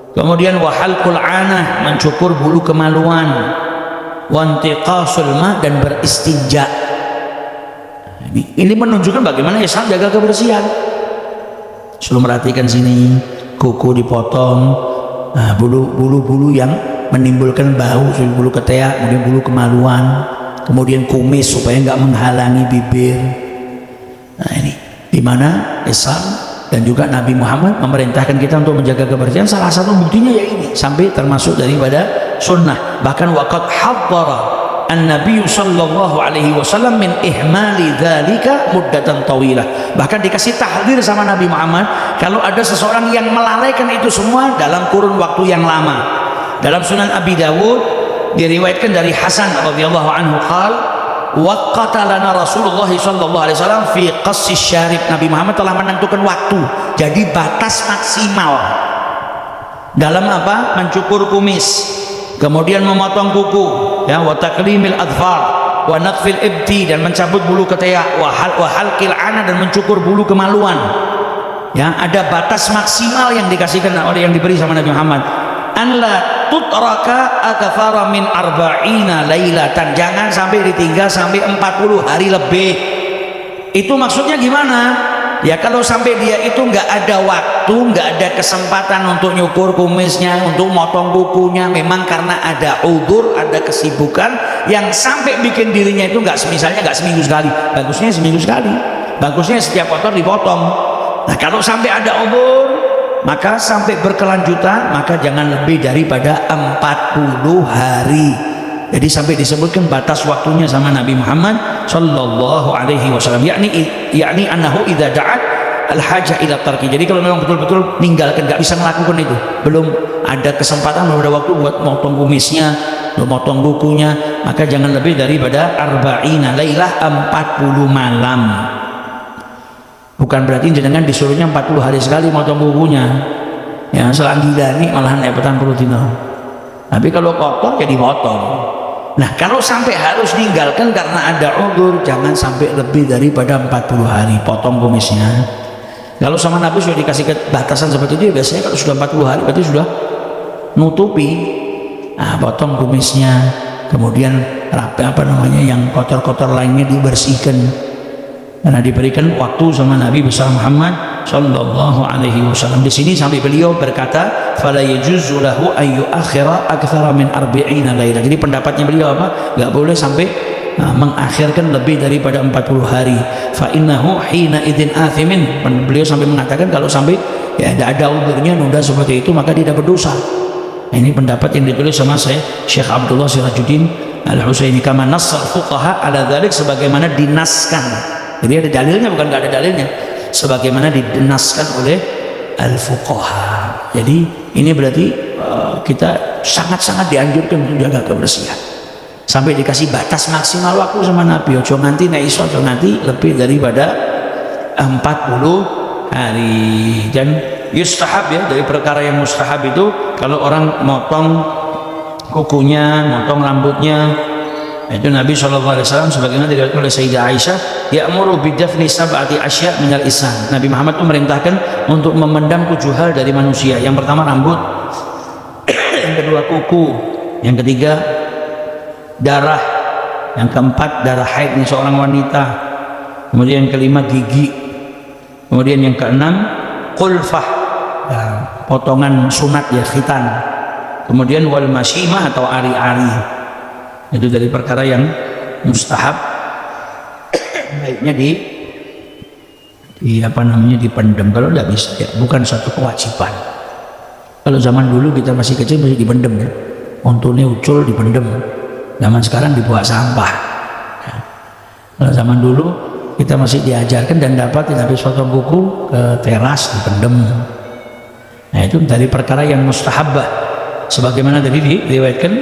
Speaker 1: Kemudian wahalqul anah, mencukur bulu kemaluan. Wantiqasul ma, dan beristinja. Ini menunjukkan bagaimana Islam jaga kebersihan. Suruh merhatikan sini, kuku dipotong, bulu-bulu yang menimbulkan bau, bulu ketiak, kemudian bulu kemaluan, kemudian kumis supaya nggak menghalangi bibir. Nah ini dimana Islam dan juga Nabi Muhammad memerintahkan kita untuk menjaga kebersihan. Salah satu buktinya ya ini, sampai termasuk daripada sunnah. Bahkan waqad haddara an-nabiy sallallahu alaihi wasallam min ihmali dzalika muddatan tawilah. Bahkan dikasih tahdzir sama Nabi Muhammad kalau ada seseorang yang melalaikan itu semua dalam kurun waktu yang lama. Dalam Sunan Abi Dawud diriwayatkan dari Hasan radhiyallahu anhu qala waqata lana Rasulullah sallallahu alaihi wasallam fi qassis syarib. Nabi Muhammad telah menentukan waktu, jadi batas maksimal dalam apa? Mencukur kumis, kemudian memotong kuku, ya, wa taqlimil adfar, wa natfil ibti, dan mencabut bulu ketiak, wa halqil ana, dan mencukur bulu kemaluan. Ya, ada batas maksimal yang dikasihkan oleh yang diberi sama Nabi Muhammad. An la tutraka akthara min arba'ina lailatan, jangan sampai ditinggal sampai 40 hari lebih. Itu maksudnya gimana? Ya kalau sampai dia itu nggak ada waktu, nggak ada kesempatan untuk nyukur kumisnya, untuk motong kukunya, memang karena ada udzur, ada kesibukan yang sampai bikin dirinya itu nggak, misalnya nggak seminggu sekali, bagusnya seminggu sekali, bagusnya setiap kotor dipotong. Nah kalau sampai ada uzur, maka sampai berkelanjutan, maka jangan lebih daripada 40 hari. Jadi sampai disebutkan batas waktunya sama Nabi Muhammad sallallahu alaihi wasallam, yakni annahu idza da'at al-hajah ila tarki. Jadi kalau memang betul-betul ninggalkan, nggak bisa melakukan itu, belum ada kesempatan, belum ada waktu buat motong kumisnya, motong kukunya, maka jangan lebih daripada arba'ina lailah, 40 malam. Bukan berarti jenengan disuruhnya 40 hari sekali motong kukunya, ya selang gila nih malahan petang puluh dino. Tapi kalau kotor ya dipotong. Nah kalau sampai harus ninggalkan karena ada uzur, jangan sampai lebih daripada 40 hari potong kumisnya. Kalau sama Nabi sudah dikasih batasan seperti itu, ya biasanya kalau sudah 40 hari berarti sudah nutupi. Nah, potong kumisnya, kemudian yang kotor-kotor lainnya dibersihkan, karena diberikan waktu sama Nabi besar Muhammad sallallahu alaihi wasallam. Di sini sampai beliau berkata, fala yajuzu lahu ayu akhira aktsara min 40 lailah. Jadi pendapatnya beliau apa? Enggak boleh sampai mengakhirkan lebih daripada 40 hari. Fa innahu hina idzin athimin. Beliau sampai mengatakan kalau sampai ya ada uzurnya nunda seperti itu, maka dia tidak berdosa. Nah, ini pendapat yang ditulis sama saya Syekh Abdullah Sirajuddin Al-Husaini, kama nassal fuqaha ala dzalik, sebagaimana dinaskan. Jadi ada dalilnya, bukan nggak ada dalilnya, sebagaimana dinaskan oleh al-fuqaha. Jadi ini berarti kita sangat-sangat dianjurkan untuk jaga kebersihan. Sampai dikasih batas maksimal waktu sama Nabi, ojo nganti nek iso ojo nganti lebih daripada 40 hari. Dan yustahab, ya, dari perkara yang mustahab itu kalau orang motong kukunya, motong rambutnya, itu Nabi SAW sebagaimana dikatakan oleh Sayyidah Aisyah, ya'muru bidafni sab'ati asya' minal isan. Nabi Muhammad itu memerintahkan untuk memendam 7 hal dari manusia. Yang pertama rambut, yang kedua kuku, yang ketiga darah, yang keempat darah haidnya seorang wanita, kemudian yang kelima gigi, kemudian yang keenam qulfah, ya, potongan sunat, ya, khitan, kemudian wal masyimah atau ari-ari. Itu dari perkara yang mustahab, baiknya dipendam. Kalau tidak bisa, ya, bukan satu kewajiban. Kalau zaman dulu kita masih kecil masih dipendam, ya, untulnya ucul dipendam. Zaman sekarang dibuat sampah. Ya. Kalau zaman dulu kita masih diajarkan dan dapat habis potong kuku ke teras dipendam. Nah itu dari perkara yang mustahabah, sebagaimana tadi diriwayatkan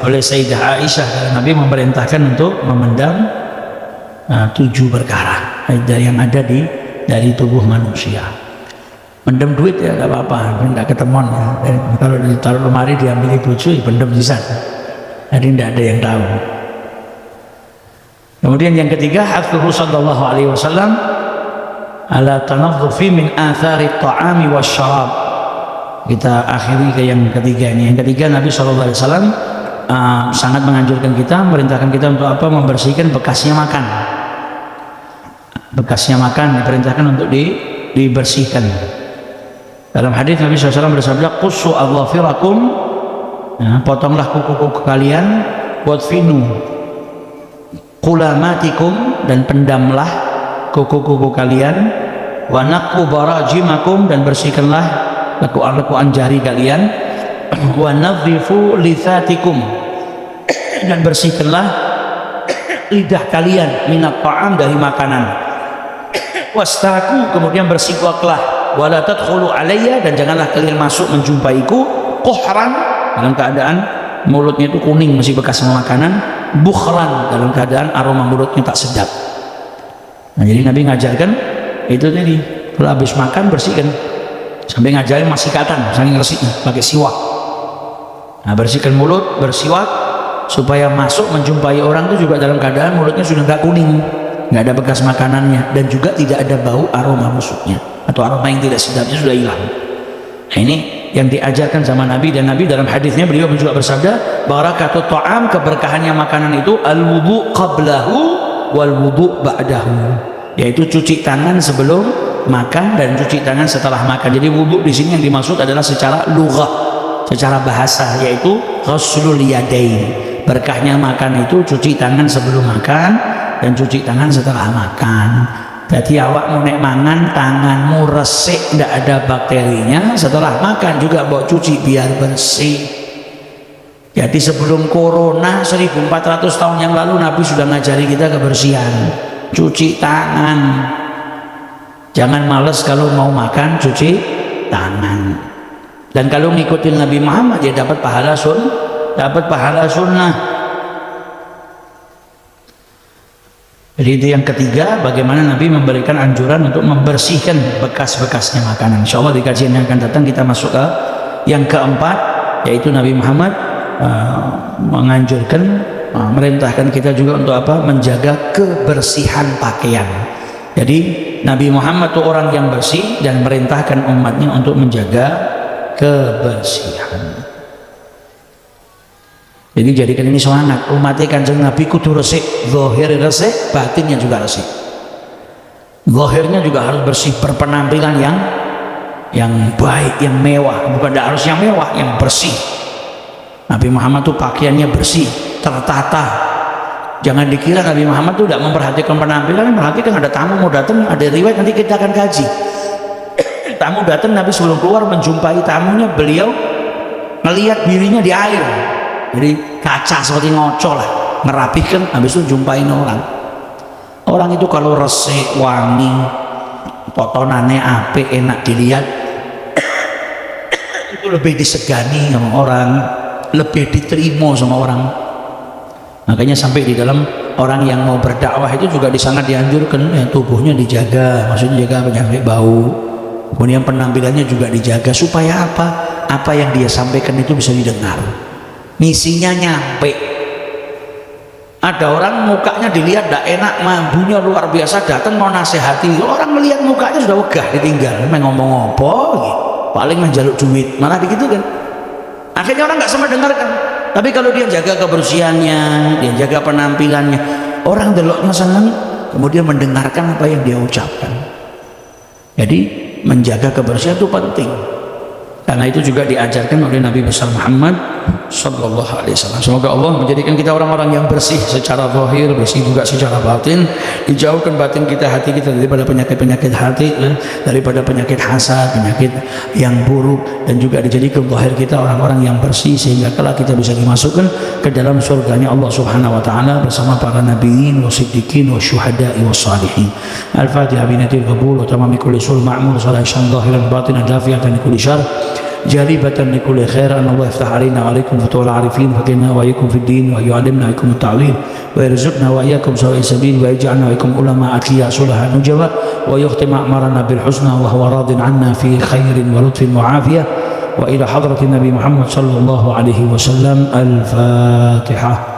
Speaker 1: oleh Sayyidah Aisyah, Nabi memerintahkan untuk memendam 7 perkara yang ada dari tubuh manusia. Mendem duit ya nggak apa-apa, nggak ketemuan ya. Kalau ditaruh lemari diambil bojo, dipendem di sana. Jadi tidak ada yang tahu. Kemudian yang ketiga, hadzuhu sallallahu alaihi wasallam ala tanadzufi min athari ta'ami wasyarab. Kita akhiri ke yang ketiga ini. Yang ketiga, Nabi sallallahu alaihi wasallam sangat menganjurkan kita, merintahkan kita untuk apa? Membersihkan bekasnya makan. Bekasnya makan diperintahkan untuk dibersihkan. Dalam hadis Nabi SAW bersabda, qussu adhafirakum, ya, potonglah kuku-kuku kalian, wadfinu qulamatikum, dan pendamlah kuku-kuku kalian, wa naqu barajimakum, dan bersihkanlah lekuan-lekuan jari kalian, wa nadhifu lithatikum, dan bersihkanlah lidah kalian, minat ta'am, dari makanan, wastaku, kemudian bersiwaklah, wala tadkhulu alayya, dan janganlah kalian masuk menjumpaiku, quhran, dalam keadaan mulutnya itu kuning masih bekas makanan, bukhran, dalam keadaan aroma mulutnya tak sedap. Nah jadi Nabi ngajarkan itu tadi, kalau habis makan bersihkan, sampai ngajarin masih sikatan saking resiknya pakai siwak. Nah bersihkan mulut, bersiwak, supaya masuk menjumpai orang itu juga dalam keadaan mulutnya sudah nggak kuning, nggak ada bekas makanannya, dan juga tidak ada bau aroma busuknya atau aroma yang tidak sedapnya sudah hilang. Nah ini yang diajarkan sama Nabi, dan Nabi dalam hadisnya beliau juga bersabda, barakatut ta'am, keberkahannya makanan itu al-wudu qablahu wal wudu ba'dahu, yaitu cuci tangan sebelum makan dan cuci tangan setelah makan. Jadi wudu di sini yang dimaksud adalah secara lughah, secara bahasa, yaitu ghuslul yadain. Berkahnya makan itu cuci tangan sebelum makan dan cuci tangan setelah makan. Jadi awakmu nek mangan tanganmu resik, ndak ada bakterinya, setelah makan juga mbok cuci biar bersih. Jadi sebelum corona 1400 tahun yang lalu Nabi sudah ngajari kita kebersihan. Cuci tangan. Jangan males kalau mau makan cuci tangan. Dan kalau ngikutin Nabi Muhammad ya dapat pahala sunnah. Jadi itu yang ketiga, bagaimana Nabi memberikan anjuran untuk membersihkan bekas-bekasnya makanan. Insya Allah di kajian yang akan datang kita masuk ke yang keempat, yaitu Nabi Muhammad menganjurkan, merintahkan kita juga untuk apa? Menjaga kebersihan pakaian. Jadi Nabi Muhammad itu orang yang bersih dan merintahkan umatnya untuk menjaga kebersihan. Jadi jadikan ini semangat umatnya Kanjeng Nabi kudu resik, zahir resik, batinnya juga resik. Zahirnya juga harus bersih, berpenampilan yang baik, yang mewah, bukan tidak harus yang mewah, yang bersih. Nabi Muhammad tuh pakaiannya bersih, tertata. Jangan dikira Nabi Muhammad tuh tidak memperhatikan penampilan, perhatikan ada tamu mau datang, ada riwayat nanti kita akan kaji. Tamu datang, Nabi sebelum keluar menjumpai tamunya, beliau melihat dirinya di air. Jadi kaca seperti ngocol lah, merapikan, habis itu jumpain orang itu kalau resik, wangi, potonannya apik, enak dilihat, itu lebih disegani sama orang, lebih diterima sama orang. Makanya sampai di dalam orang yang mau berdakwah itu juga sangat dianjurkan ya, tubuhnya dijaga, maksudnya jaga penyakit bau, kemudian penampilannya juga dijaga supaya apa yang dia sampaikan itu bisa didengar. Misinya nyampe. Ada orang mukanya dilihat tidak enak, mambunya luar biasa, datang mau nasihati, orang melihat mukanya sudah wegah, ditinggal, ngomong apa gitu. Paling menjaluk duit, malah begitu kan. Akhirnya orang nggak sempat dengarkan. Tapi kalau dia jaga kebersihannya, dia jaga penampilannya, orang deloknya senang, kemudian mendengarkan apa yang dia ucapkan. Jadi menjaga kebersihan itu penting. Karena itu juga diajarkan oleh Nabi besar Muhammad Sallallahu Alaihi Wasallam. Semoga Allah menjadikan kita orang-orang yang bersih secara zahir, bersih juga secara batin. Dijauhkan batin kita, hati kita daripada penyakit-penyakit hati, daripada penyakit hasad, penyakit yang buruk, dan juga dijadikan zahir kita orang-orang yang bersih sehingga kelak kita bisa dimasukkan ke dalam surganya Allah Subhanahu Wa Taala bersama para nabiin, wasiddiqin, wasyuhada'i, wassalihin. Al-Fatihah binatil qabul wa tamami kulli sul ma'mur salatan zahiran batinan dafiatan kulli syarr جالبة لكل خير أن الله يفتح علينا وعليكم فتوى العارفين فقنا وإياكم في الدين ويعلمنا وإياكم التعويل ويرزقنا وإياكم سواء السبيل ويجعلنا وإياكم علماء أتقياء صلحاء نجبا ويختم أعمارنا بالحسنى وهو راض عنا في خير ولطف وعافية وإلى حضرة النبي محمد صلى الله عليه وسلم. الفاتحة.